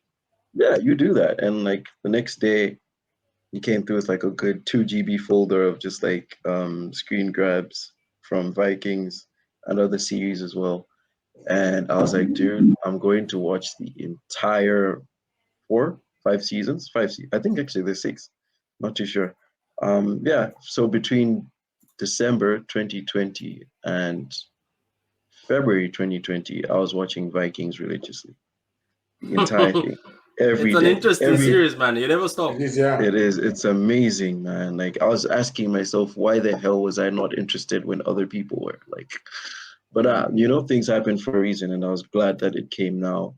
yeah, you do that. And like the next day, he came through with like a good 2 GB folder of just like screen grabs from Vikings and other series as well. And I was like, dude, I'm going to watch the entire 5 seasons. I think actually there's 6, not too sure. Yeah, so between December 2020 and February 2020, I was watching Vikings religiously. The entire thing. Every it's an day. interesting series, man. You never stop. It is, yeah. It is. It's amazing, man. Like I was asking myself, why the hell was I not interested when other people were? Like, but you know, things happen for a reason, and I was glad that it came now.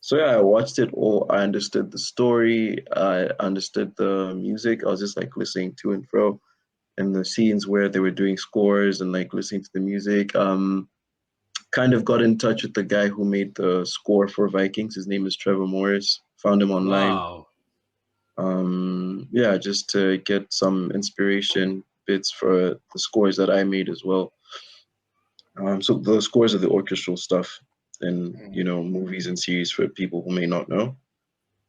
So yeah, I watched it all. I understood the story. I understood the music. I was just like listening to and fro, and the scenes where they were doing scores and like listening to the music. Kind of got in touch with the guy who made the score for Vikings. His name is Trevor Morris. Found him online. Wow. Yeah, just to get some inspiration bits for the scores that I made as well. So the scores are the orchestral stuff in, you know, movies and series for people who may not know.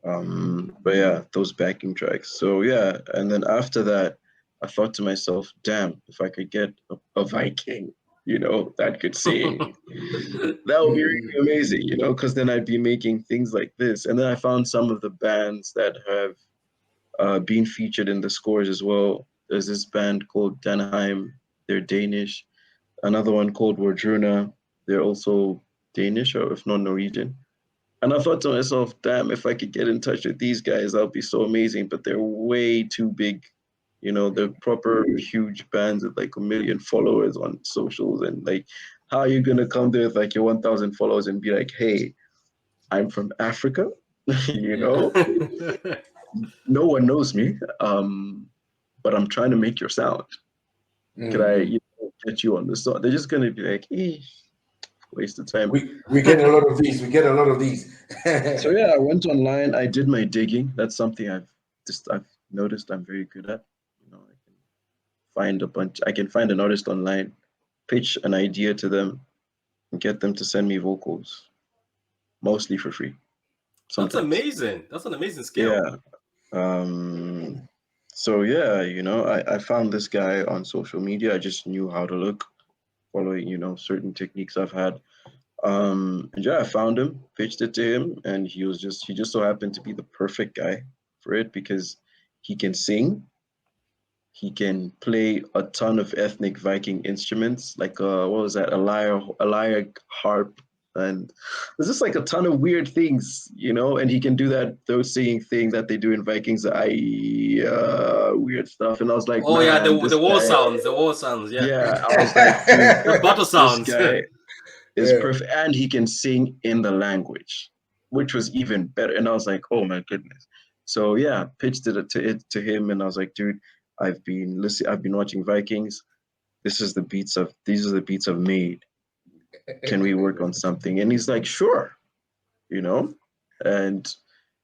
But yeah, those backing tracks. So yeah, and then after that, I thought to myself, damn, if I could get a Viking, you know, that could sing, that would be really amazing, you know, because then I'd be making things like this. And then I found some of the bands that have been featured in the scores as well. There's this band called Danheim, they're Danish. Another one called Wardruna, they're also Danish, or if not Norwegian. And I thought to myself, damn, if I could get in touch with these guys, that would be so amazing. But they're way too big. You know, they're proper huge bands with like 1 million followers on socials. And like, how are you going to come there with like your 1,000 followers and be like, hey, I'm from Africa, you know? No one knows me, but I'm trying to make your sound. Could I get you on the song? They're just going to be like, waste of time. We get a lot of these. We get a lot of these. So yeah, I went online. I did my digging. That's something I've noticed I'm very good at. You know, I can find an artist online, pitch an idea to them, and get them to send me vocals, mostly for free. Sometimes. That's amazing. That's an amazing skill. Yeah. So yeah, you know, I found this guy on social media. I just knew how to look, following, you know, certain techniques I've had. And yeah, I found him, pitched it to him, and he just so happened to be the perfect guy for it because he can sing, he can play a ton of ethnic Viking instruments, like what was that, a lyre, harp, and there's just like a ton of weird things, you know, and he can do those singing thing that they do in Vikings, weird stuff. And I was like, oh yeah, the war sounds, yeah. Yeah, I was like, dude, the battle sounds. This guy is perfect, and he can sing in the language, which was even better. And I was like, oh my goodness. So yeah, pitched it to him, and I was like, dude, I've been watching Vikings. These are the beats I've made. Can we work on something? And he's like, sure, you know. And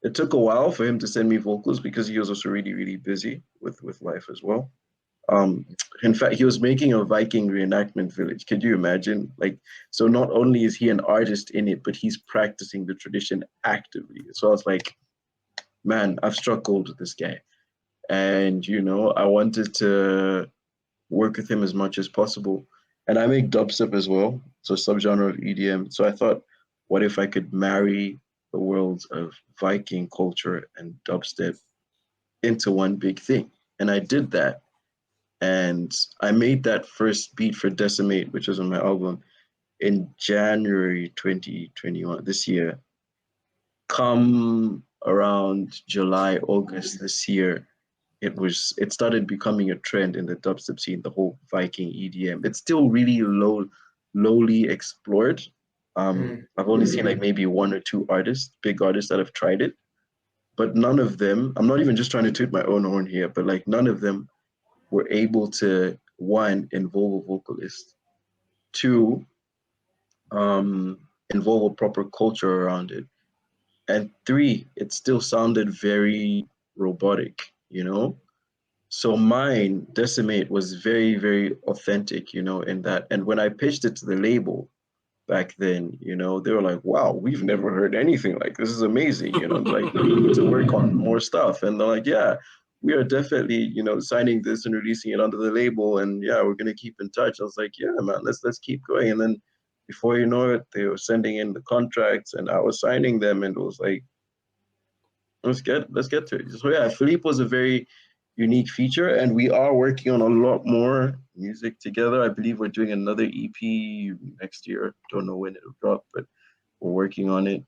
it took a while for him to send me vocals because he was also really, really busy with life as well. In fact, he was making a Viking reenactment village. Could you imagine? Like, so not only is he an artist in it, but he's practicing the tradition actively. So I was like, man, I've struck gold with this guy. And, you know, I wanted to work with him as much as possible. And I make dubstep as well, so subgenre of EDM. So I thought, what if I could marry the worlds of Viking culture and dubstep into one big thing? And I did that. And I made that first beat for Decimate, which was on my album, in January 2021, this year. Come around July, August this year, it started becoming a trend in the dubstep scene, the whole Viking EDM. It's still really lowly explored. I've only seen like maybe one or two artists, big artists that have tried it, but none of them, I'm not even just trying to toot my own horn here, but like none of them were able to, one, involve a vocalist, two, involve a proper culture around it, and three, it still sounded very robotic, you know? So mine, Decimate, was very, very authentic, you know, in that. And when I pitched it to the label back then, you know, they were like, wow, we've never heard anything like this. Is amazing, you know, like we need to work on more stuff. And they're like, yeah, we are definitely, you know, signing this and releasing it under the label. And yeah, we're going to keep in touch. I was like, yeah, man, let's keep going. And then before you know it, they were sending in the contracts and I was signing them, and it was like, let's get to it. So yeah, Filip was a very unique feature, and we are working on a lot more music together. I believe we're doing another EP next year. Don't know when it'll drop, but we're working on it.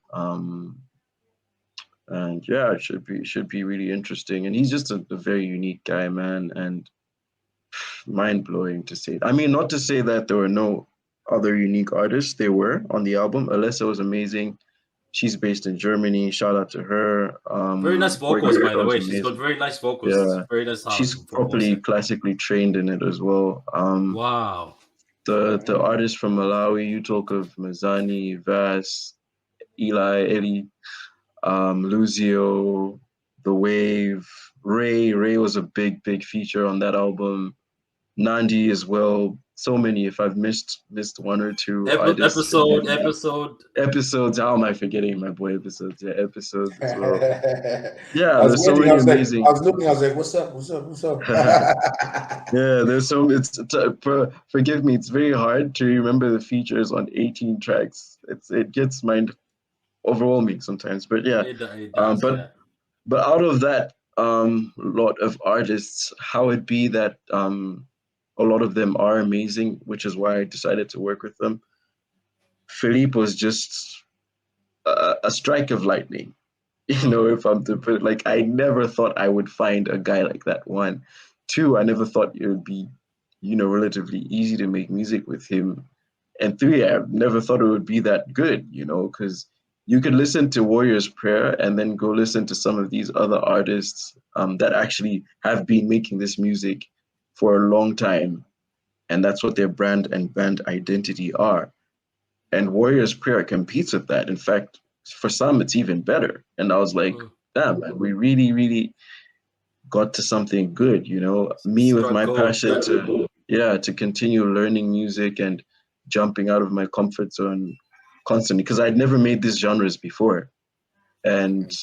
And yeah, it should be really interesting. And he's just a very unique guy, man, and mind blowing to say. I mean, not to say that there were no other unique artists. They were on the album. Alessa was amazing. She's based in Germany. Shout out to her. Very nice vocals, by the way. She's got very nice vocals. Yeah, very nice. She's properly classically trained in it as well. Wow. The artists from Malawi, you talk of Mazani, Vass, Eli, Luzio, The Wave, Ray. Ray was a big feature on that album. Nandi as well. So many. If I've missed one or two episodes. How am I forgetting my boy episodes? Yeah, episodes as well. Yeah, there's so many amazing. I was looking. I was like, "What's up?" Yeah, there's so. Forgive me. It's very hard to remember the features on 18 tracks. It gets mind overwhelming sometimes. But yeah, it does, but out of that lot of artists, how it be that a lot of them are amazing, which is why I decided to work with them. Filip was just a strike of lightning, you know, if I'm to put it. Like, I never thought I would find a guy like that, one. Two, I never thought it would be, you know, relatively easy to make music with him. And three, I never thought it would be that good, you know, because you could listen to Warrior's Prayer and then go listen to some of these other artists that actually have been making this music for a long time, and that's what their brand and band identity are. And Warrior's Prayer competes with that. In fact, for some, it's even better. And I was like, damn, man, we really, really got to something good, you know? Me with my passion to continue learning music and jumping out of my comfort zone constantly, because I'd never made these genres before. And,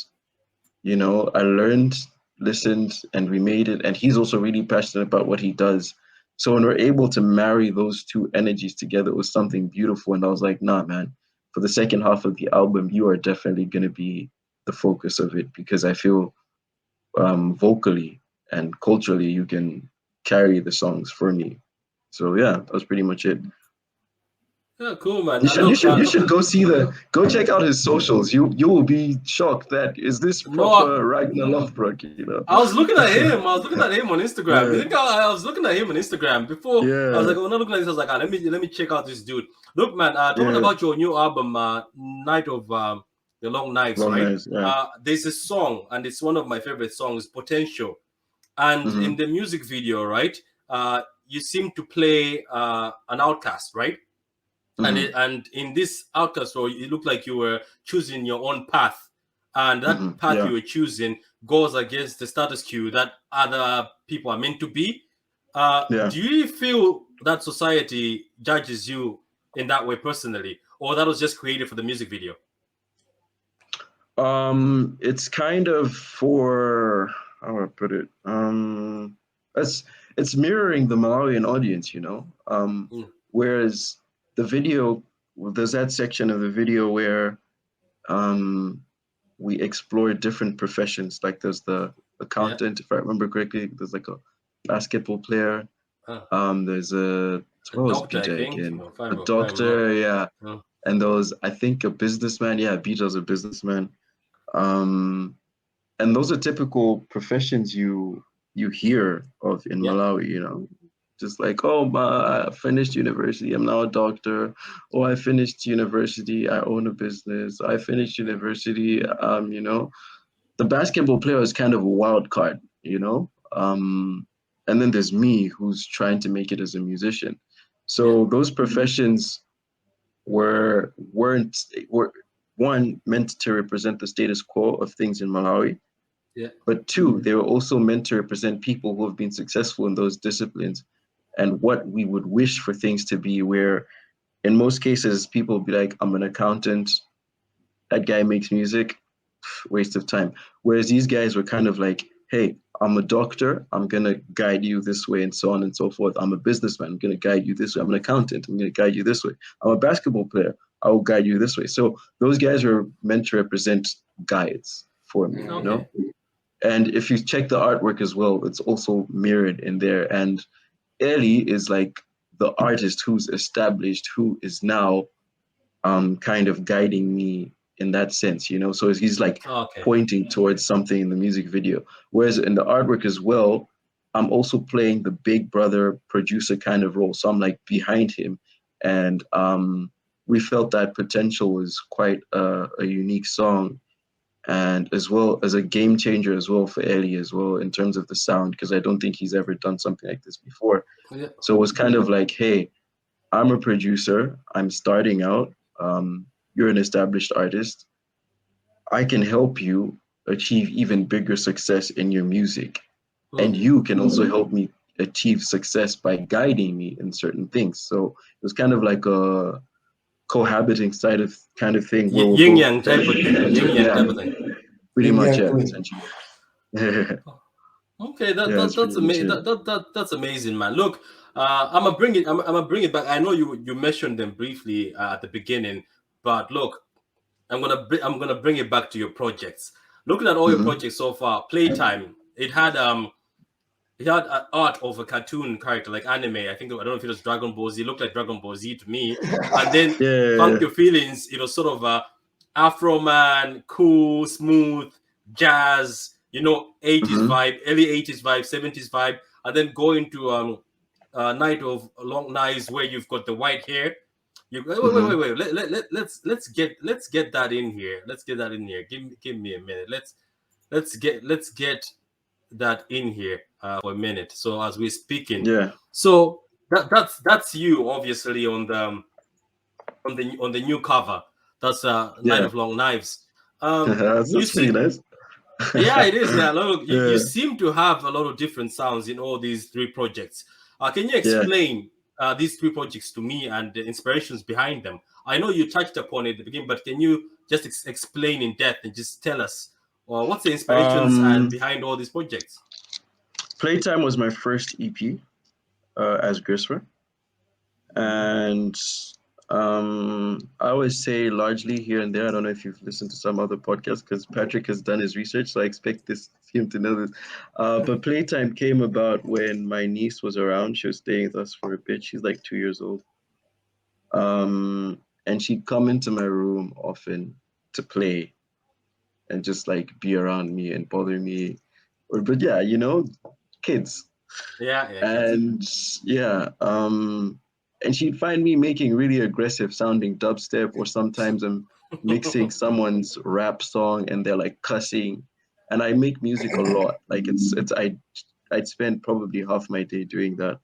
you know, I learned, listened, and we made it. And he's also really passionate about what he does. So when we're able to marry those two energies together, it was something beautiful. And I was like, nah, man, for the second half of the album, you are definitely going to be the focus of it, because I feel vocally and culturally, you can carry the songs for me. So yeah, that was pretty much it. Yeah, cool, man. You should go check out his socials. You will be shocked that is this proper Ragnar Lothbrok, you know. I was looking at him. on Instagram. You think I was looking at him on Instagram before. Yeah. I was like, oh, not looking at this. I was like, let me check out this dude. Look, man. Talking about your new album, Night of the Long Knives, Long right? Knives, yeah. There's a song, and it's one of my favorite songs, Potential. And in the music video, right, you seem to play an outcast, right? And in this outcast role, it looked like you were choosing your own path, and that path you were choosing goes against the status quo that other people are meant to be. Yeah. Do you feel that society judges you in that way personally, or that was just created for the music video? It's kind of for, how do I put it? It's mirroring the Malawian audience, you know. Whereas the video, there's that section of the video where we explore different professions. Like there's the accountant, if I remember correctly. There's like a basketball player. There's a doctor, BJ I think. again. A doctor, yeah. And those, I think, a businessman. Yeah, BJ's a businessman. And those are typical professions you hear of in Malawi, you know, just like, oh, I finished university, I'm now a doctor. Oh, I finished university, I own a business. I finished university, you know. The basketball player is kind of a wild card, you know. And then there's me, who's trying to make it as a musician. So those professions weren't one, meant to represent the status quo of things in Malawi, but two, they were also meant to represent people who have been successful in those disciplines and what we would wish for things to be, where in most cases people would be like, I'm an accountant, that guy makes music, waste of time. Whereas these guys were kind of like, hey, I'm a doctor, I'm gonna guide you this way, and so on and so forth. I'm a businessman, I'm gonna guide you this way. I'm an accountant, I'm gonna guide you this way. I'm a basketball player, I will guide you this way. So those guys were meant to represent guides for me, you know? And if you check the artwork as well, it's also mirrored in there. And Eli is like the artist who's established, who is now kind of guiding me in that sense, you know? So he's like pointing towards something in the music video. Whereas in the artwork as well, I'm also playing the big brother producer kind of role. So I'm like behind him. And we felt that Potential was quite a unique song, and as well as a game changer as well for Eli as well in terms of the sound, because I don't think he's ever done something like this before. So it was kind of like, hey, I'm a producer, I'm starting out, you're an established artist, I can help you achieve even bigger success in your music. And you can also help me achieve success by guiding me in certain things. So it was kind of like a cohabiting kind of thing. Yin yang type of thing. Yin yang type of thing. Pretty much, yeah, essentially. Okay, that's amazing, man. Look, I'm gonna bring it back. I know you mentioned them briefly at the beginning, but look, I'm gonna bring it back to your projects. Looking at all your projects so far, Playtime, it had art of a cartoon character like anime. I don't know if it was Dragon Ball Z. It looked like Dragon Ball Z to me. And then Funk Your Feelings, it was sort of Afro man, cool, smooth, jazz, you know, 80s vibe, early 80s vibe, 70s vibe, and then go into Night of Long Knives, where you've got the white hair. Wait. Let's get that in here. Let's get that in here. Give me a minute. Let's get that in here for a minute. So as we're speaking, so that's you obviously on the new cover. That's Night of Long Knives. That's pretty nice. Yeah, it is. Yeah, look, you seem to have a lot of different sounds in all these three projects. Can you explain these three projects to me and the inspirations behind them? I know you touched upon it at the beginning, but can you just explain in depth and just tell us what's the inspirations and behind all these projects? Playtime was my first EP as GrisVer, and I always say largely here and there. I don't know if you've listened to some other podcasts, because Patrick has done his research, so I expect him to know this. But Playtime came about when my niece was around. She was staying with us for a bit. She's like 2 years old. And she'd come into my room often to play and just like be around me and bother me. But yeah, you know, kids. And and she'd find me making really aggressive sounding dubstep, or sometimes I'm mixing someone's rap song and they're like cussing. And I make music a lot. Like I'd spend probably half my day doing that.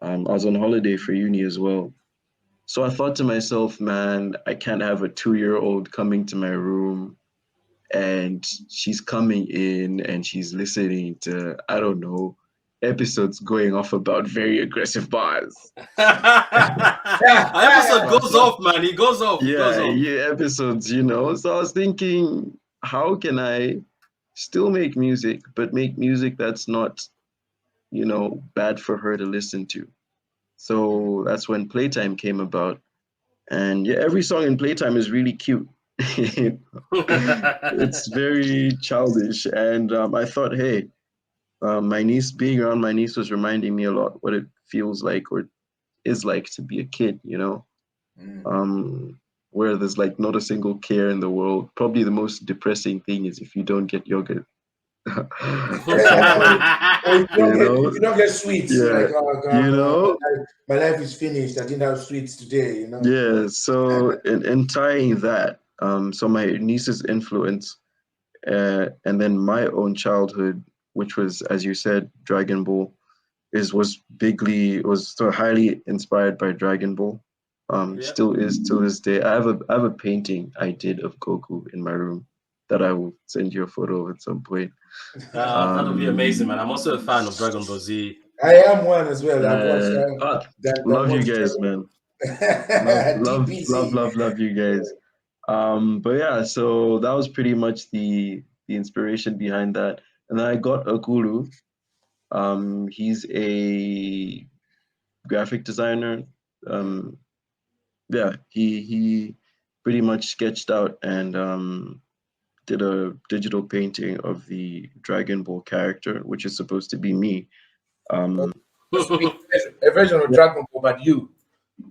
I was on holiday for uni as well. So I thought to myself, man, I can't have a 2-year-old coming to my room and she's coming in and she's listening to, I don't know, episodes going off about very aggressive bars. Episode goes off, man. He goes off. Yeah, episodes, you know. So I was thinking, how can I still make music, but make music that's not, you know, bad for her to listen to? So that's when Playtime came about. And yeah, every song in Playtime is really cute. It's very childish. And I thought, hey, being around my niece was reminding me a lot what it feels like or is like to be a kid, you know, where there's like not a single care in the world. Probably the most depressing thing is if you don't get yogurt. If you don't get sweets, like, oh God, you know, my life is finished. I didn't have sweets today, you know. Yeah, so in tying that, so my niece's influence, and then my own childhood, which was, as you said, Dragon Ball, was so highly inspired by Dragon Ball. Still is to this day. I have a painting I did of Goku in my room that I will send you a photo of at some point. That would be amazing, man. I'm also a fan of Dragon Ball Z. I am one as well. Love you guys, man. love you guys. But yeah, so that was pretty much the inspiration behind that. And then I got Akulu. He's a graphic designer. Yeah, he pretty much sketched out and did a digital painting of the Dragon Ball character, which is supposed to be me. A version of Dragon Ball, but you.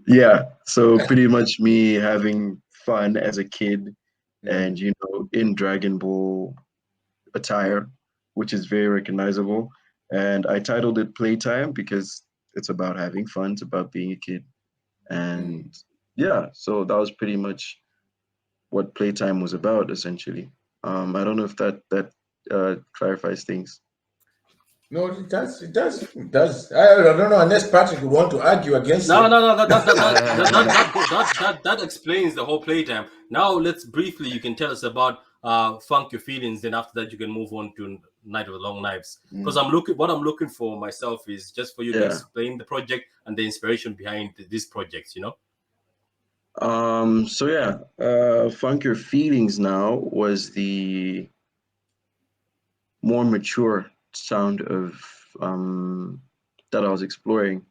Yeah, so pretty much me having fun as a kid and, you know, in Dragon Ball attire, which is very recognizable. And I titled it Playtime because it's about having fun, it's about being a kid. And yeah, so that was pretty much what Playtime was about, essentially. I don't know if that clarifies things. No, it does. I don't know unless Patrick would want to argue against it. No. That explains the whole Playtime. Now let's briefly. You can tell us about Funk Your Feelings. Then after that, you can move on to Night of the Long Knives. Because what I'm looking for myself is just for you to explain the project and the inspiration behind these projects. You know. So yeah, Funk Your Feelings now was the more mature sound of that I was exploring,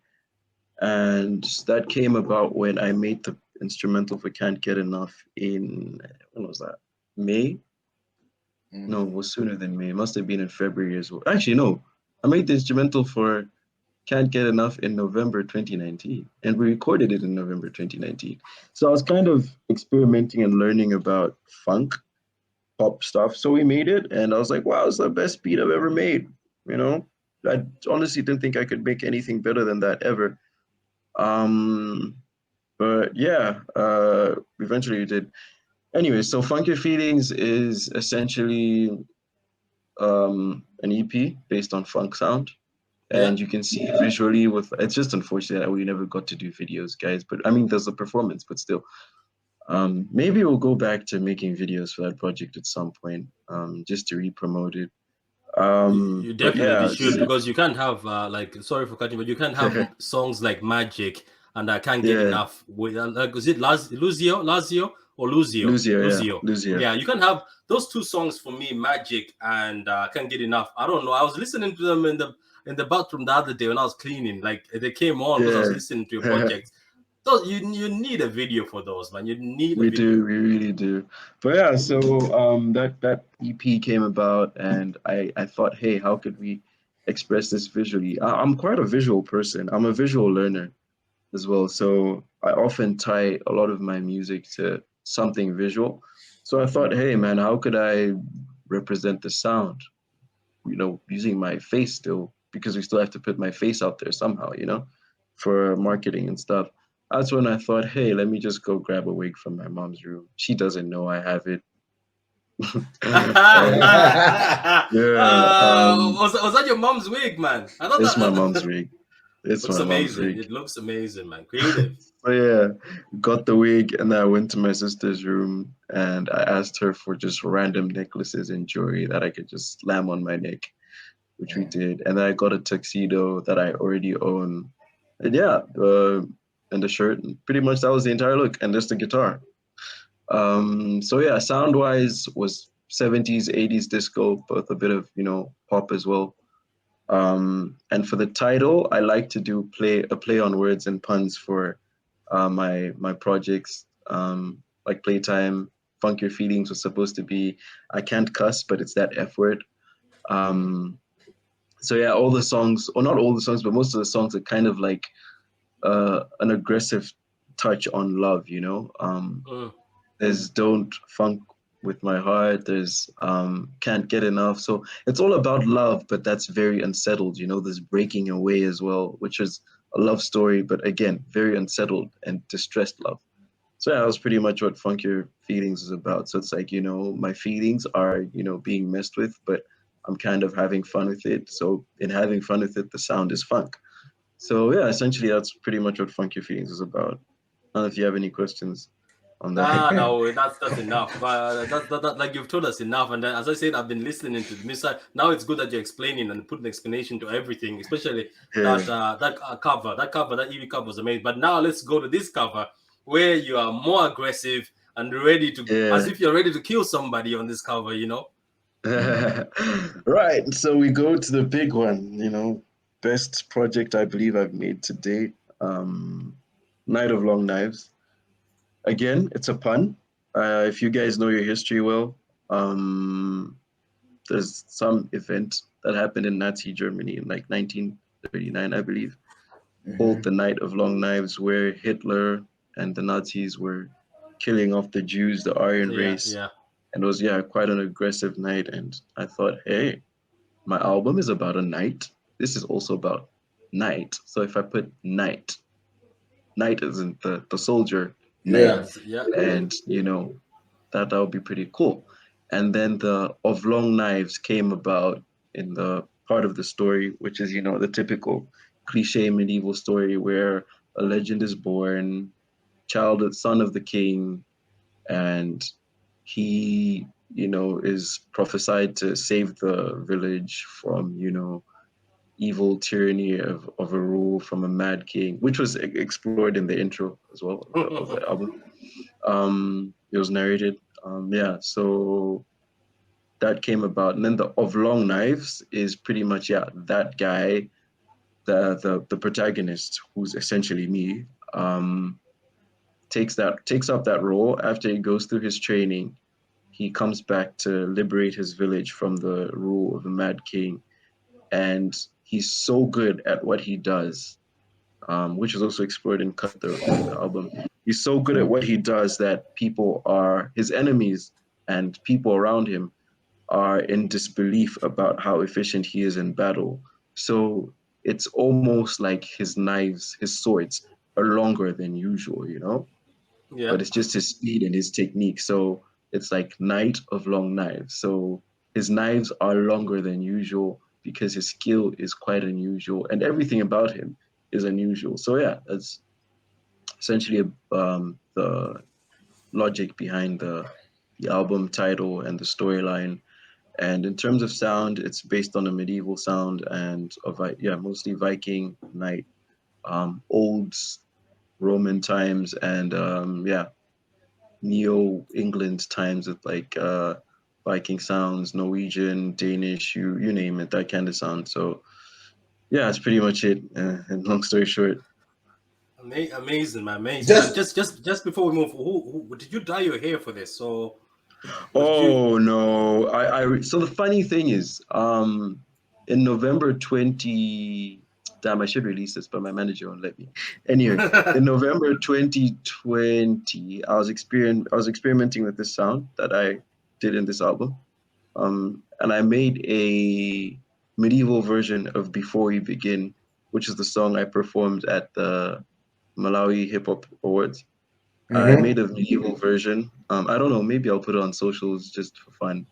and that came about when I made the instrumental for Can't Get Enough in, when was that, May? No, it was sooner than May. It must have been in February as well. Actually, no, I made the instrumental for Can't Get Enough in November 2019, and we recorded it in November 2019. So I was kind of experimenting and learning about funk pop stuff. So we made it, and I was like, wow, it's the best beat I've ever made. You know, I honestly didn't think I could make anything better than that ever. But yeah, eventually we did. Anyway, so Funk Your Feelings is essentially an EP based on funk sound. And you can see visually it's just unfortunate that we never got to do videos, guys. But I mean, there's a performance, but still. Maybe we'll go back to making videos for that project at some point, just to re-promote it. You definitely should, because you can't have sorry for cutting, but you can't have songs like Magic and I Can't Get Enough with is it Lazio? Yeah, you can have those two songs for me, Magic and Can't Get Enough. I don't know. I was listening to them in the bathroom the other day when I was cleaning. Like they came on because I was listening to your project. So you need a video for those, man. You need. We really do. But yeah, so that EP came about, and I thought, hey, how could we express this visually? I'm quite a visual person. I'm a visual learner as well, so I often tie a lot of my music to something visual. So I thought, hey, man, how could I represent the sound? You know, using my face still, because we still have to put my face out there somehow, you know, for marketing and stuff. That's when I thought, hey, let me just go grab a wig from my mom's room. She doesn't know I have it. Was that your mom's wig, man? It's my mom's wig. It looks amazing. It looks amazing, man. Creative. So yeah, got the wig, and then I went to my sister's room and I asked her for just random necklaces and jewelry that I could just slam on my neck. which we did, and then I got a tuxedo that I already own, and and the shirt. Pretty much that was the entire look, and just the guitar. So yeah, sound wise was 70s, 80s disco, both a bit of pop as well. And for the title, I like to do a play on words and puns for my projects, like Playtime. Funk Your Feelings was supposed to be I can't cuss, but it's that F word. So yeah, all the songs, or not all the songs, but most of the songs are kind of like an aggressive touch on love, There's Don't Funk With My Heart, there's Can't Get Enough. So it's all about love, but that's very unsettled, There's Breaking Away as well, which is a love story, but again, very unsettled and distressed love. So yeah, that was pretty much what Funk Your Feelings is about. So it's like, my feelings are, being messed with, but I'm kind of having fun with it. So in having fun with it, the sound is funk. So yeah, essentially that's pretty much what Funk Your Feelings is about. I don't know if you have any questions on that. No, that's enough. But that like you've told us enough. And then, as I said, I've been listening to the music. Now it's good that you're explaining and putting explanation to everything, especially that cover. That cover, that EV cover was amazing. But now let's go to this cover where you are more aggressive and ready to, as if you're ready to kill somebody on this cover, Right. So we go to the big one, best project I believe I've made to date. Night of Long Knives. Again, it's a pun. If you guys know your history well, there's some event that happened in Nazi Germany in like 1939, I believe, called the Night of Long Knives, where Hitler and the Nazis were killing off the Jews, the Aryan race. Yeah. And it was, quite an aggressive night. And I thought, hey, my album is about a night. This is also about night. So if I put night isn't the soldier. Yeah. And that would be pretty cool. And then the Of Long Knives came about in the part of the story, which is the typical cliche medieval story where a legend is born, son of the king, and he is prophesied to save the village from evil tyranny of a rule from a mad king, which was explored in the intro as well of the album. It was narrated. So that came about. And then the Of Long Knives is pretty much, that guy, the protagonist, who's essentially me, takes up that role after he goes through his training. He comes back to liberate his village from the rule of the mad king. And he's so good at what he does, which is also explored in Cutthroat, the album. He's so good at what he does that people are his enemies, and people around him are in disbelief about how efficient he is in battle. So it's almost like his knives, his swords, are longer than usual, Yeah. But it's just his speed and his technique. So it's like Night of Long Knives. So his knives are longer than usual because his skill is quite unusual, and everything about him is unusual. So yeah, that's essentially the logic behind the album title and the storyline. And in terms of sound, it's based on a medieval sound and mostly Viking night, old Roman times, and Neo-England times with like Viking sounds, Norwegian, Danish, you name it, that kind of sound. So yeah, that's pretty much it. And long story short. Amazing, man, amazing. Just before we move, who did you dye your hair for this? So no, I so the funny thing is, in November 20, damn, I should release this, but my manager won't let me. Anyway, in November 2020, I was experimenting with this sound that I did in this album, and I made a medieval version of Before We Begin, which is the song I performed at the Malawi Hip Hop Awards. I made a medieval version. I don't know, maybe I'll put it on socials just for fun.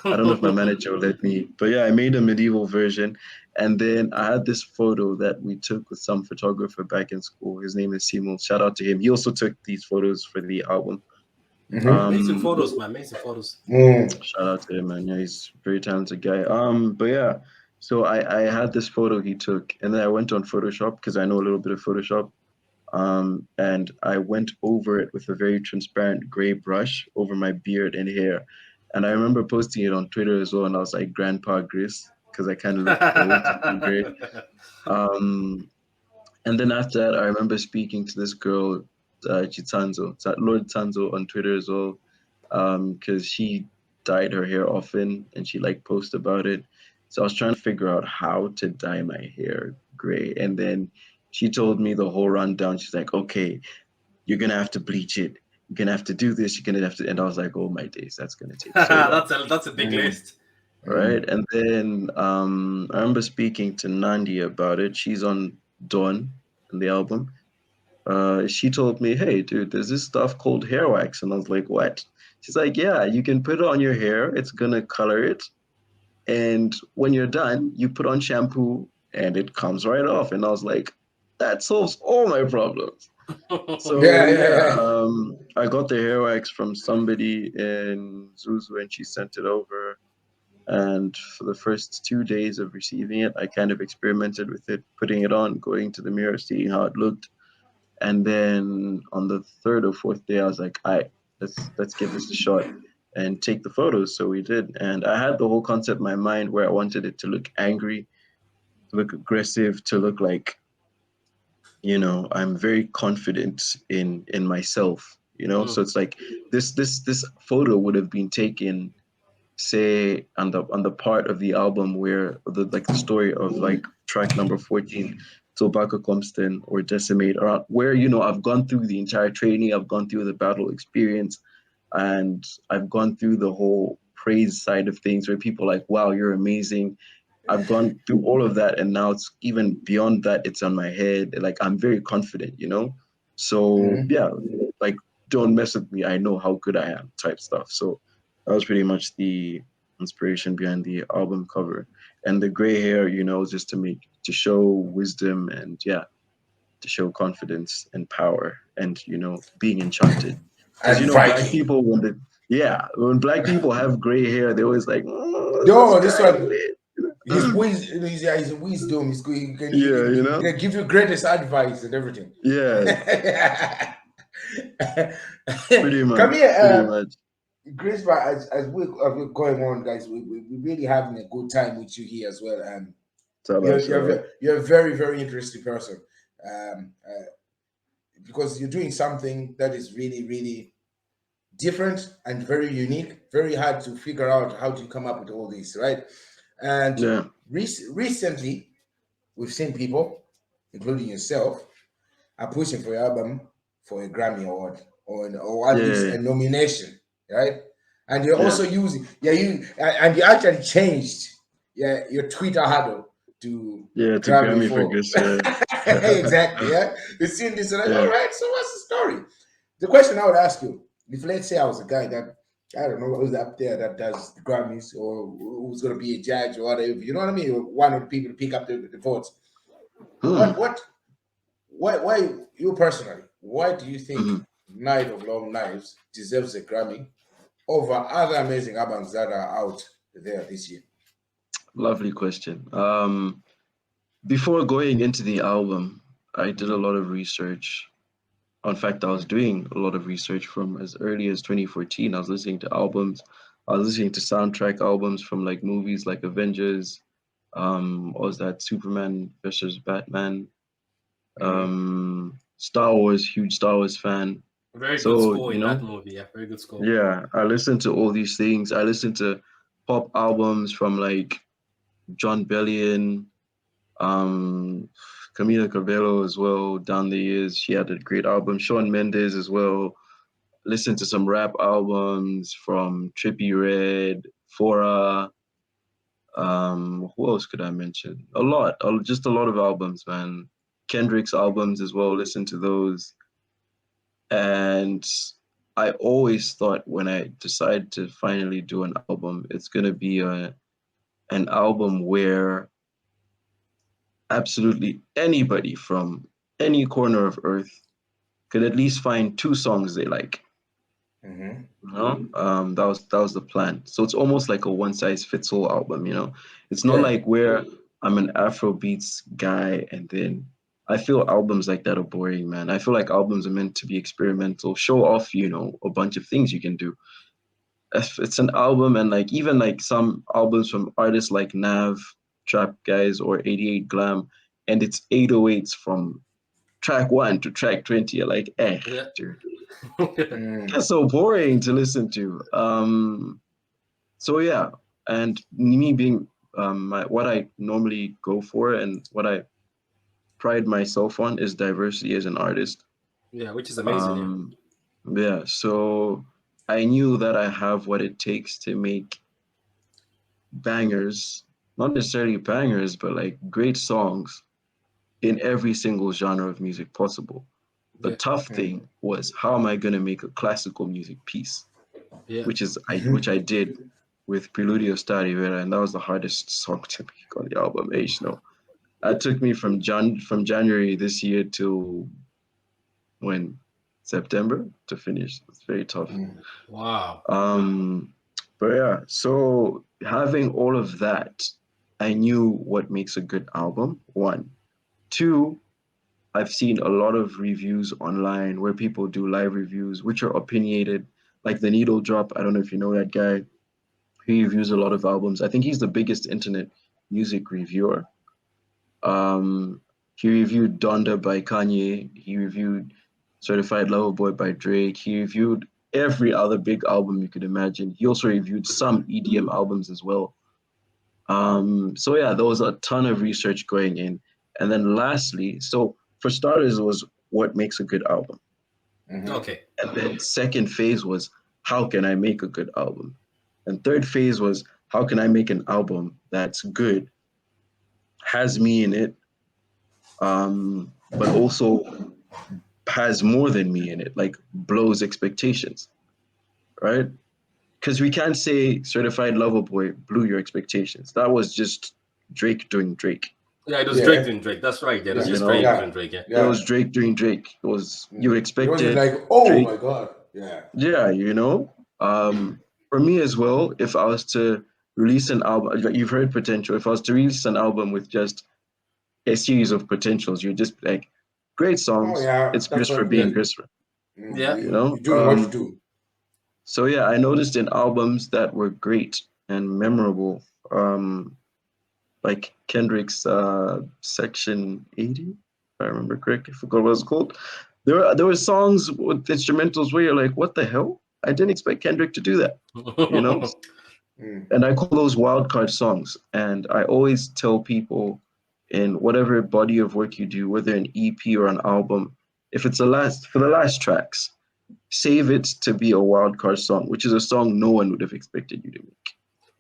I don't know if my manager will let me, but yeah, I made a medieval version. And then I had this photo that we took with some photographer back in school. His name is Simo. Shout out to him. He also took these photos for the album. Amazing photos, man. Amazing photos. Shout out to him, man. Yeah, he's a very talented guy. But yeah, So I had this photo he took, and then I went on Photoshop because I know a little bit of Photoshop. And I went over it with a very transparent gray brush over my beard and hair. And I remember posting it on Twitter as well, and I was like Grandpa Gris, because I kind of looked old and gray. And then after that, I remember speaking to this girl, Chitanzo, Lord Tanzo, on Twitter as well, because she dyed her hair often and she like post about it. So I was trying to figure out how to dye my hair gray. And then she told me the whole rundown. She's like, okay, you're going to have to bleach it. You're going to have to do this. You're going to have to. And I was like, oh my days, that's going to take so long. That's a big list. Right. And then I remember speaking to Nandi about it. She's on Dawn in the album. She told me, hey, dude, there's this stuff called hair wax. And I was like, what? She's like, yeah, you can put it on your hair. It's going to color it. And when you're done, you put on shampoo and it comes right off. And I was like, that solves all my problems. So I got the hair wax from somebody in Zuzu and she sent it over. And for the first 2 days of receiving it, I kind of experimented with it, putting it on, going to the mirror, seeing how it looked. And then on the third or fourth day, I was like, all right, let's give this a shot and take the photos. So we did. And I had the whole concept in my mind where I wanted it to look angry, to look aggressive, to look like, you know, I'm very confident in myself, you know? So it's like this photo would have been taken, say, on the part of the album where the story of like track number 14, Tobacco Comston or Decimate, or where, you know, I've gone through the entire training, I've gone through the battle experience, and I've gone through the whole praise side of things where people are like, wow, you're amazing. I've gone through all of that, and now it's even beyond that, it's on my head. Like, I'm very confident, you know? So yeah, like, don't mess with me, I know how good I am type stuff. So that was pretty much the inspiration behind the album cover. And the gray hair, you know, just to show wisdom and to show confidence and power and, you know, being enchanted. Because, you know, black people, when black people have gray hair, they're always like, oh, no, this one, his wisdom, is good. He can give you greatest advice and everything. Yeah. Pretty much. Come here, GrisVer, as we're going on, guys, we're really having a good time with you here as well. You're a very, very interesting person, because you're doing something that is really, really different and very unique, very hard to figure out how to come up with all this, right? And recently, we've seen people, including yourself, are pushing for your album for a Grammy Award or at least a nomination, right? And you're also using, you actually changed your Twitter handle to Grammy figures. Exactly, yeah. You've seen this, and all right, so what's the story? The question I would ask you, if let's say I was a guy that, I don't know, who's up there that does the Grammys or who's going to be a judge or whatever, you know what I mean? One of the people to pick up the votes. Why you personally, why do you think Night of Long Knives deserves a Grammy over other amazing albums that are out there this year? Lovely question. Before going into the album, I did a lot of research. In fact, I was doing a lot of research from as early as 2014. I was listening to albums. I was listening to soundtrack albums from like movies like Avengers, was that Superman versus Batman, Star Wars, huge Star Wars fan. Very good score in that movie. Yeah, very good score. Yeah, I listened to all these things. I listened to pop albums from like John Bellion, Camila Cabello as well. Down the years, she had a great album. Shawn Mendes as well. Listened to some rap albums from Trippie Redd, Fora. Who else could I mention? Just a lot of albums, man. Kendrick's albums as well. Listened to those. And I always thought when I decided to finally do an album, it's going to be an album where absolutely anybody from any corner of earth could at least find 2 songs they like. Mm-hmm. You know, that was the plan. So it's almost like a one size fits all album. You know, it's not like where I'm an Afrobeats guy and then I feel albums like that are boring, man. I feel like albums are meant to be experimental, show off, you know, a bunch of things you can do. If it's an album, and like even like some albums from artists like Nav, Trap Guys, or 88 Glam, and it's 808s from track 1 to track 20. You're like, dude, that's so boring to listen to. So yeah, and me being what I normally go for and what I pride myself on is diversity as an artist. Yeah, which is amazing. Yeah, so I knew that I have what it takes to make bangers, not necessarily bangers, but like great songs in every single genre of music possible. The tough thing was, how am I going to make a classical music piece? Yeah. Which I did with Preludio Sta Rivera, and that was the hardest song to make on the album. That took me from January this year to September to finish. It's very tough. Wow. But yeah, so having all of that, I knew what makes a good album. 1, 2, I've seen a lot of reviews online where people do live reviews, which are opinionated, like The Needle Drop. I don't know if you know that guy. He reviews a lot of albums. I think he's the biggest internet music reviewer. He reviewed Donda by Kanye. He reviewed Certified Lover Boy by Drake. He reviewed every other big album you could imagine. He also reviewed some EDM albums as well. So yeah, there was a ton of research going in. And then lastly, so for starters, it was what makes a good album. Okay. And then second phase was, how can I make a good album? And third phase was, how can I make an album that's good, has me in it, but also has more than me in it, like blows expectations, right? Because we can't say Certified Lover Boy blew your expectations. That was just Drake doing Drake. Yeah, it was Drake doing Drake. That's right. Yeah, it was just Drake doing Drake. Yeah. It was Drake doing Drake. It was, you expected. It wasn't like, oh Drake. My God. Yeah. Yeah, you know. For me as well, if I was to release an album, you've heard Potential. If I was to release an album with just a series of potentials, you'd just be like, great songs. It's GrisVer being GrisVer. Yeah. You know? You're doing what you do. So yeah, I noticed in albums that were great and memorable, like Kendrick's Section 80, if I remember correctly, I forgot what it's called. There were songs with instrumentals where you're like, what the hell? I didn't expect Kendrick to do that, you know? And I call those wildcard songs. And I always tell people, in whatever body of work you do, whether an EP or an album, if it's for the last tracks, save it to be a wildcard song, which is a song no one would have expected you to make.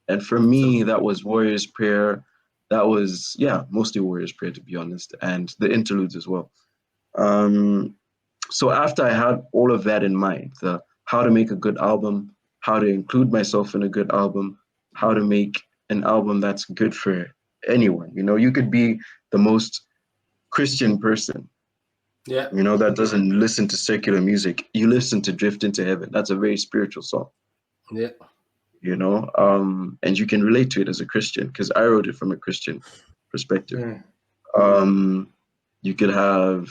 And for me, that was Warrior's Prayer. That was, mostly Warrior's Prayer, to be honest, and the interludes as well. So after I had all of that in mind, the how to make a good album, how to include myself in a good album, how to make an album that's good for anyone. You know, you could be the most Christian person, you know, that doesn't listen to secular music. You listen to Drift Into Heaven. That's a very spiritual song. Yeah. You know, and you can relate to it as a Christian, because I wrote it from a Christian perspective. You could have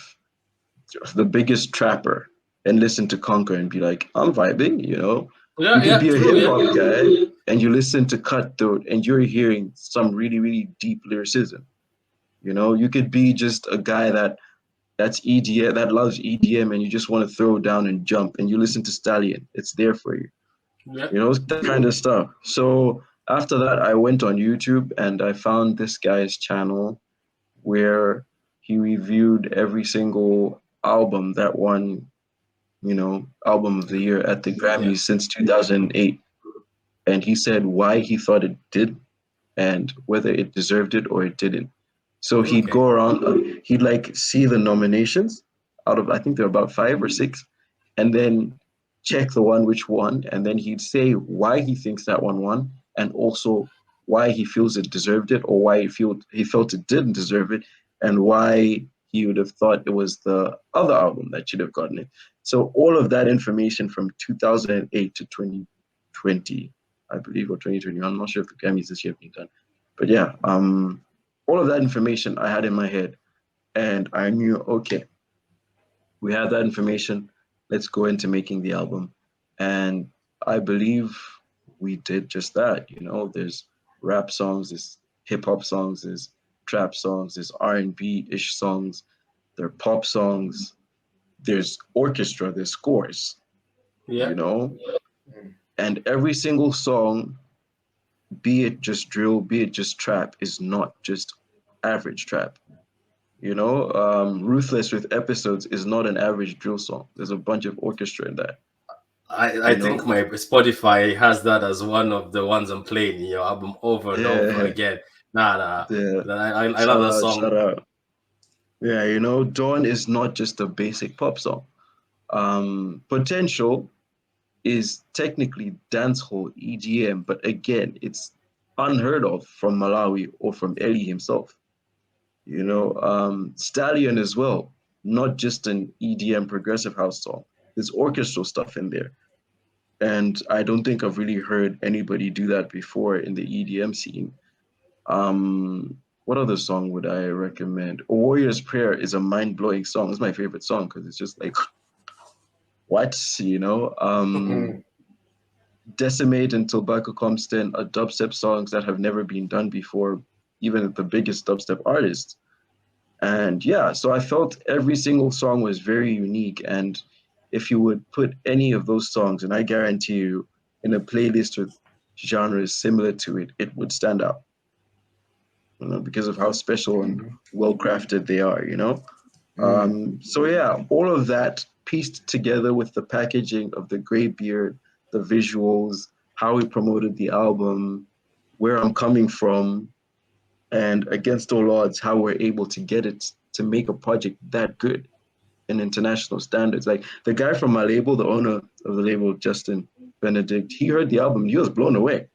the biggest trapper and listen to Conquer and be like, I'm vibing, you know. You could be a hip-hop guy and you listen to Cutthroat and you're hearing some really, really deep lyricism. You know, you could be just a guy that's EDM, that loves EDM, and you just want to throw down and jump, and you listen to Stallion. It's there for you. You know, that kind of stuff. So after that, I went on YouTube and I found this guy's channel where he reviewed every single album that won, you know, album of the year at the Grammys since 2008. And he said why he thought it did and whether it deserved it or it didn't. So he'd go around, he'd like see the nominations out of, I think there are about 5 or 6, and then check the one which won, and then he'd say why he thinks that one won, and also why he feels it deserved it, or why he felt it didn't deserve it, and why he would have thought it was the other album that should have gotten it. So all of that information from 2008 to 2020, I believe, or 2021, I'm not sure if the Grammys this year have been done, but yeah, all of that information I had in my head, and I knew, okay, we have that information, let's go into making the album. And I believe we did just that. You know, there's rap songs, there's hip hop songs, there's trap songs, there's R&B-ish songs, there are pop songs, there's orchestra, there's scores, you know? And every single song, be it just drill, be it just trap, is not just average trap. You know, Ruthless with Episodes is not an average drill song. There's a bunch of orchestra in that. I think my Spotify has that as one of the ones I'm playing in your album over and over again. I love that song. Shout out. Yeah, you know, Dawn is not just a basic pop song. Potential is technically dancehall EDM, but again, it's unheard of from Malawi or from Eli himself. You know, Stallion as well, not just an EDM progressive house song. There's orchestral stuff in there. And I don't think I've really heard anybody do that before in the EDM scene. What other song would I recommend? A Warrior's Prayer is a mind-blowing song. It's my favorite song because it's just like, what, you know? Decimate and Tobacco Compton are dubstep songs that have never been done before, even the biggest dubstep artists. And yeah, so I felt every single song was very unique. And if you would put any of those songs, and I guarantee you, in a playlist with genres similar to it, it would stand out. You know, because of how special and well-crafted they are, you know? So yeah, all of that pieced together with the packaging of the gray beard, the visuals, how we promoted the album, where I'm coming from, and against all odds, how we're able to get it to make a project that good in international standards. Like the guy from my label, the owner of the label, Justin Benedict, he heard the album, he was blown away.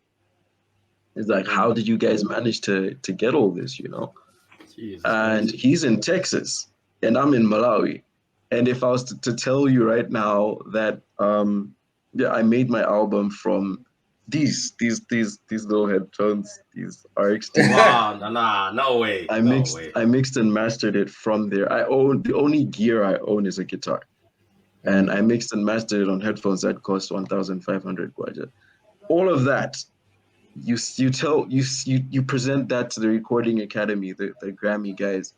It's like, how did you guys manage to get all this, you know? Jesus, and he's in Texas and I'm in Malawi. And if I was to tell you right now that I made my album from these little headphones, these RX-10. Wow, no way. I mixed and mastered it from there. The only gear I own is a guitar. And I mixed and mastered it on headphones that cost 1,500 kwaja. All of that, you present that to the Recording Academy, the Grammy guys.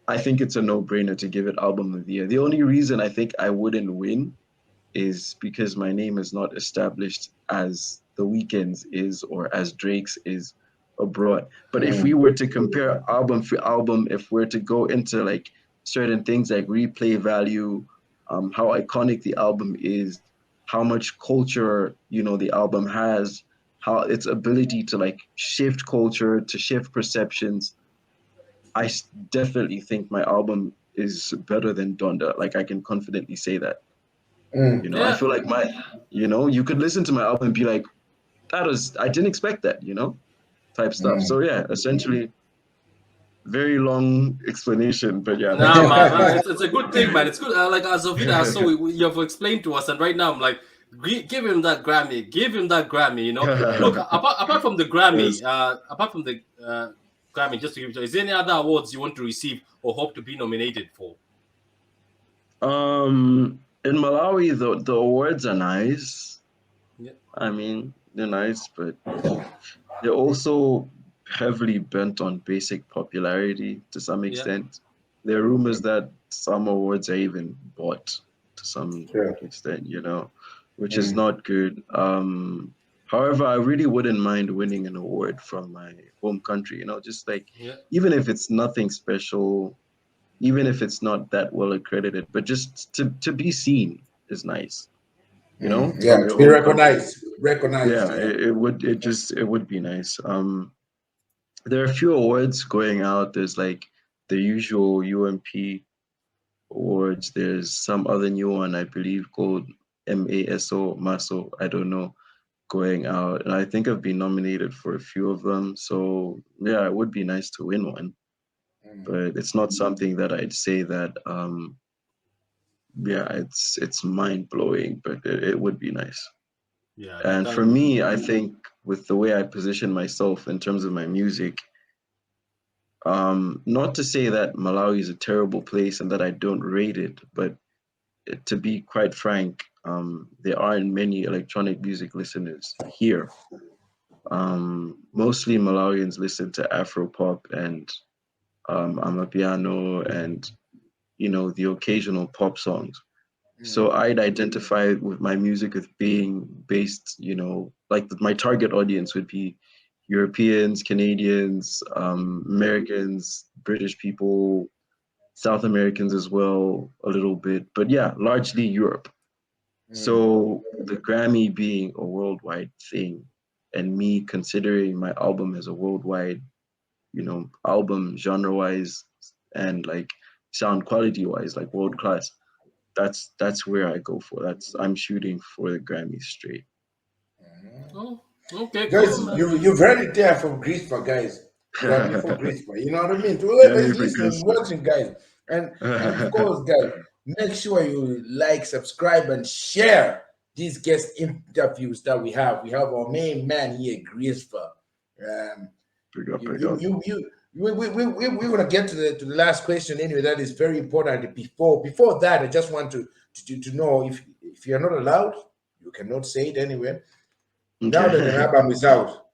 I think it's a no-brainer to give it Album of the Year. The only reason I think I wouldn't win is because my name is not established as The Weeknd's is or as Drake's is abroad. But if we were to compare album for album, if we're to go into like certain things like replay value, how iconic the album is, how much culture, you know, the album has, how its ability to like shift culture, to shift perceptions, I definitely think my album is better than Donda. Like I can confidently say that. You know, I feel like you could listen to my album and be like, I didn't expect that, you know, type stuff. So yeah, essentially, very long explanation, but yeah. Nah, man, it's a good thing, man. It's good. Like as of now, so you have explained to us, and right now I'm like, give him that Grammy, you know. Look, apart from the Grammy, Grammy, just to give you, is there any other awards you want to receive or hope to be nominated for? In Malawi, the awards are nice. Yeah. I mean, they're nice, but they're also heavily bent on basic popularity to some extent. There are rumors that some awards are even bought to some extent, you know, which is not good. However, I really wouldn't mind winning an award from my home country, you know, just like, even if it's nothing special, even if it's not that well accredited, but just to be seen is nice, you know? Yeah, to be recognized. Yeah, it would be nice. There are a few awards going out. There's like the usual UMP awards. There's some other new one, I believe, called MASO, I don't know, going out. And I think I've been nominated for a few of them. So yeah, it would be nice to win one. But it's not something that I'd say that yeah, it's mind blowing, but it would be nice. Yeah. And for me, I think with the way I position myself in terms of my music, not to say that Malawi is a terrible place and that I don't rate it, but to be quite frank, there aren't many electronic music listeners here. Mostly Malawians listen to Afro pop and Amapiano and, you know, the occasional pop songs. So I'd identify with my music with being based, you know, like my target audience would be Europeans, Canadians, Americans, British people, South Americans as well, a little bit, but yeah, largely Europe. So the Grammy being a worldwide thing and me considering my album as a worldwide, you know, album genre-wise and like sound quality-wise, like world class, that's where I go for. I'm shooting for the Grammy straight. Oh, okay, Guys, cool, you've heard it there from GrisVer, guys. Grammy for GrisVer. You know what I mean? To whoever's listening, watching, guys. And of course, guys, make sure you like, subscribe, and share these guest interviews that we have. We have our main man here, GrisVer. We're gonna get to the last question anyway. That is very important. Before that, I just want to know if you're not allowed, you cannot say it anyway. Now that an album is out,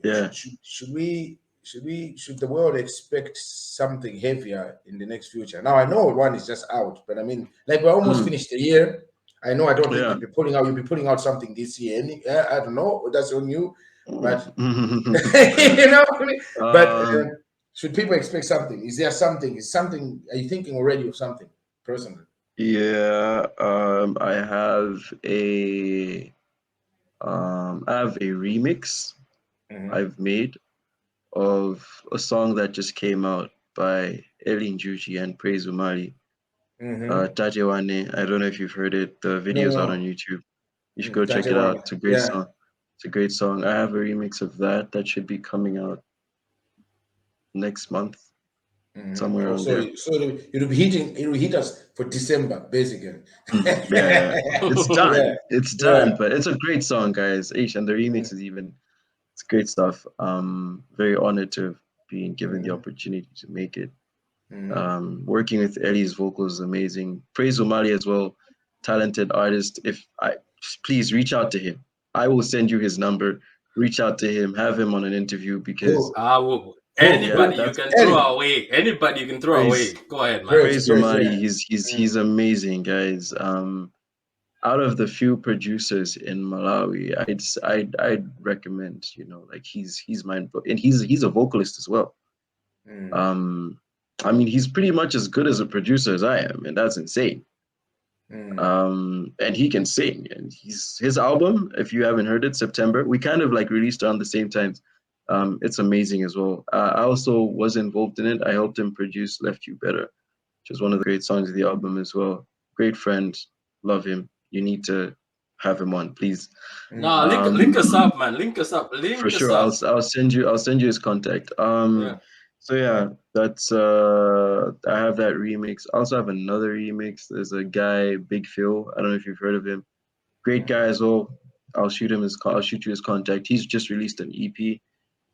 yeah, should the world expect something heavier in the next future? Now I know one is just out, but I mean, like we're almost finished the year. I know I don't think you'll be putting out something this year. I don't know. That's on you, but you know what I mean? But should people expect something? Is there something? Are you thinking already of something personally? Yeah, I have a remix I've made of a song that just came out by Eli Njuchi and Praise Umali. Tajewane. I don't know if you've heard it. The video's out on YouTube. You should go check it out. It's a great song. It's a great song. I have a remix of that should be coming out next month. Somewhere around there. So it'll hit us for December, basically. Yeah, it's done. Yeah. It's done, but it's a great song, guys. And the remix is it's great stuff. Very honored to have been given the opportunity to make it. Working with Eli's vocals is amazing. Praise Umali as well, talented artist. Please reach out to him. I will send you his number. Reach out to him. Have him on an interview because anybody you can throw away. Anybody you can throw away. Go ahead, man. Praise Umali. He's amazing, guys. Out of the few producers in Malawi, I'd recommend, you know, like he's mind blowing, and he's a vocalist as well. I mean, he's pretty much as good as a producer as I am, and that's insane. And he can sing, and his album, if you haven't heard it, September, we kind of like released around the same times. It's amazing as well. I also was involved in it. I helped him produce Left You Better, which is one of the great songs of the album as well. Great friend, love him. You need to have him on, please. No, link us up, man. Link us up. For sure. I'll send you his contact. So yeah, that's I have that remix. I also have another remix. There's a guy, Big Phil. I don't know if you've heard of him. Great guy as well. I'll shoot you his contact. He's just released an EP.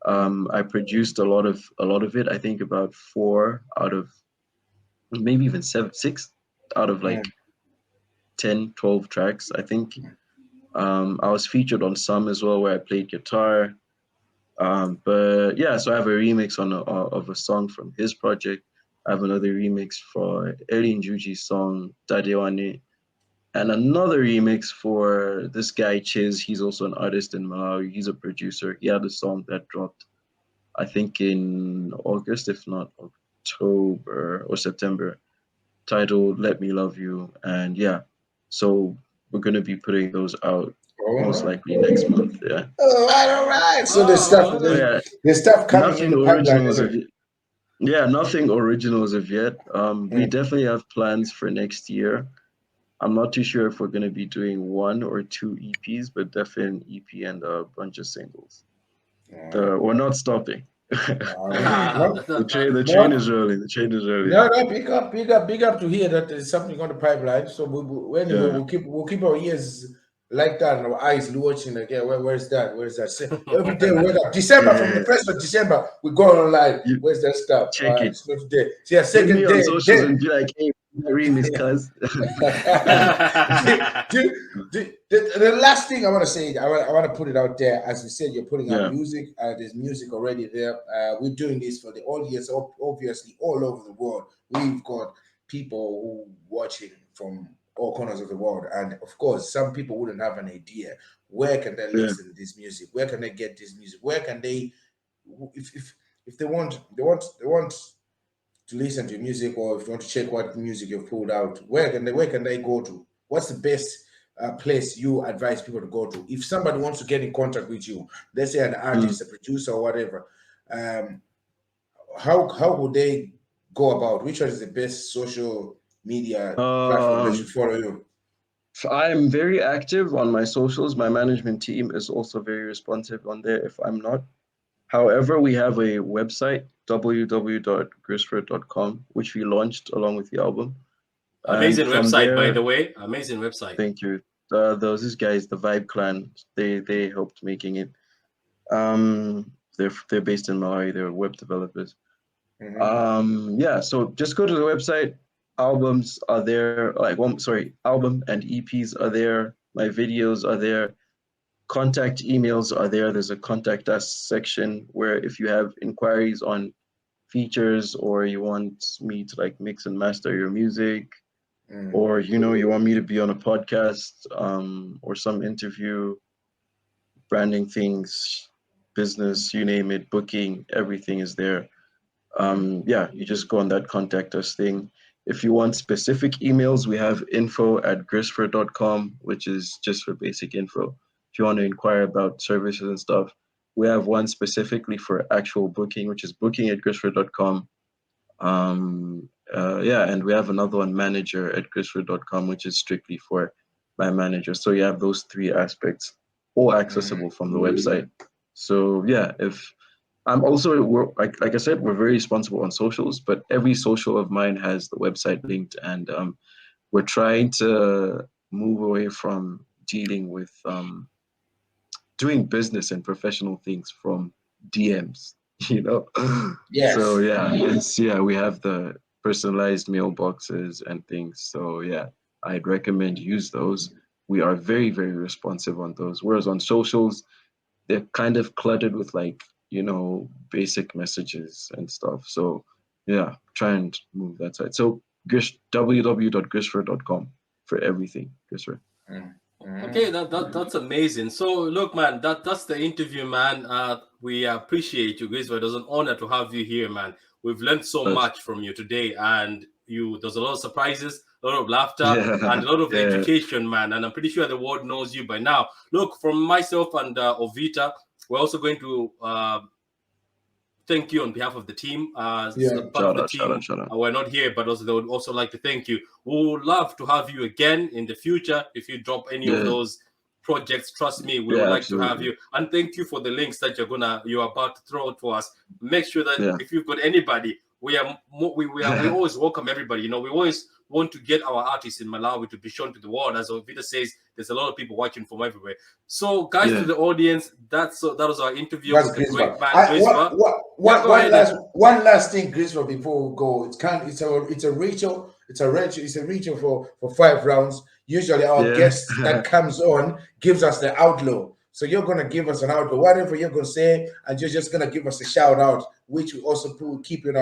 I produced a lot of it. I think about 4 out of maybe even 6 out of like 10, 12 tracks, I think. I was featured on some as well where I played guitar. But yeah, so I have a remix of a song from his project. I have another remix for Eli Njuchi's song Tadewane, and another remix for this guy Chiz. He's also an artist in Malawi. He's a producer. He had a song that dropped, I think, in August, if not October or September, titled "Let Me Love You." And yeah, so we're gonna be putting those out most likely next month. Yeah. All right. So there's stuff coming. Nothing originals of yet. Yeah, nothing originals of yet. We definitely have plans for next year. I'm not too sure if we're gonna be doing 1 or 2 EPs, but definitely an EP and a bunch of singles. We're not stopping. The train is rolling. The train is rolling. No, big up to hear that there's something on the pipeline. So we'll keep our ears like that and our eyes watching again. Where's that? Every day we wake up. December, from the 1st of December, we go online. Where's that stuff? Check it. Day. So second day. On socials and be like, hey, read this, cuz. The last thing I want to say, I want to put it out there. As you said, you're putting out music. There's music already there. We're doing this for the audience, obviously, all over the world. We've got people who watching from all corners of the world, and of course, some people wouldn't have an idea. Where can they listen to this music? Where can they get this music? Where can they, if they want to listen to music, or if you want to check what music you've pulled out, where can they go to? What's the best place you advise people to go to? If somebody wants to get in contact with you, let's say an artist, a producer, or whatever, how would they go about? Which one is the best social media platform that should follow you? I'm very active on my socials. My management team is also very responsive on there if I'm not. However, we have a website, www.grisver.com, which we launched along with the album. Amazing website, by the way. Amazing website. Thank you. Those guys, the Vibe Clan, they helped making it. They're based in Malawi. They're web developers. So just go to the website. Albums are there. Album and EPs are there. My videos are there. Contact emails are there. There's a contact us section where if you have inquiries on features, or you want me to like mix and master your music, or you want me to be on a podcast, or some interview, branding things, business, you name it, booking, everything is there. You just go on that contact us thing. If you want specific emails, we have info@grisver.com, which is just for basic info. If you want to inquire about services and stuff, we have one specifically for actual booking, which is booking@grisver.com. And we have another one, manager@grisver.com, which is strictly for my manager. So you have those three aspects, all accessible from the website. So if I'm also, like I said, we're very responsible on socials, but every social of mine has the website linked, and we're trying to move away from dealing with doing business and professional things from DMs, Yes. So we have the personalized mailboxes and things. So I'd recommend use those. We are very, very responsive on those. Whereas on socials, they're kind of cluttered with basic messages and stuff. So try and move that side. So www.grisver.com for everything, Grisver. Okay, that's amazing. So look, man, that's the interview, man. We appreciate you, GrisVer. It was an honor to have you here, man. We've learned so much from you today, and there's a lot of surprises, a lot of laughter, and a lot of education, man. And I'm pretty sure the world knows you by now. Look, from myself and Ovita, we're also going to thank you on behalf of the team. We're not here, but also they would also like to thank you. We would love to have you again in the future. If you drop any of those projects, trust me, we would like to have you. And thank you for the links that you're about to throw to us. Make sure that if you've got anybody, we always welcome everybody. We always want to get our artists in Malawi to be shown to the world. As Ovita says, there's a lot of people watching from everywhere. So, guys, to the audience, that was our interview with the great man GrisVer. One last thing, GrisVer, before we go. It's a ritual for 5Roundz. Usually, our guest that comes on gives us the outlaw. So you're gonna give us an outlaw, whatever you're gonna say, and you're just gonna give us a shout out, which we also keep in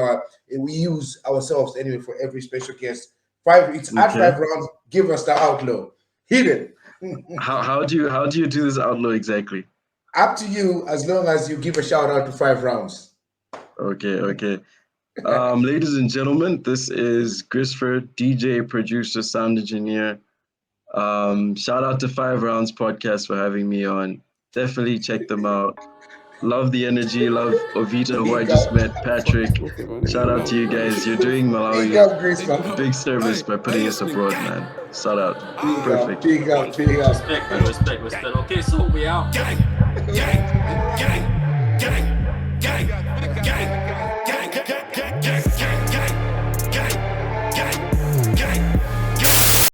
we use ourselves anyway for every special guest. At 5Roundz. Give us the outlaw. Hit it. How do you do this outlaw exactly? Up to you, as long as you give a shout out to 5Roundz. Okay. Ladies and gentlemen, this is GrisVer, DJ, producer, sound engineer. Shout out to 5Roundz podcast for having me on. Definitely check them out. Love the energy. Love Ovita, who I just met. Patrick. Shout out to you guys. You're doing Malawi a big service by putting us abroad, man. Shout out. Perfect. Respect. Okay, so we out.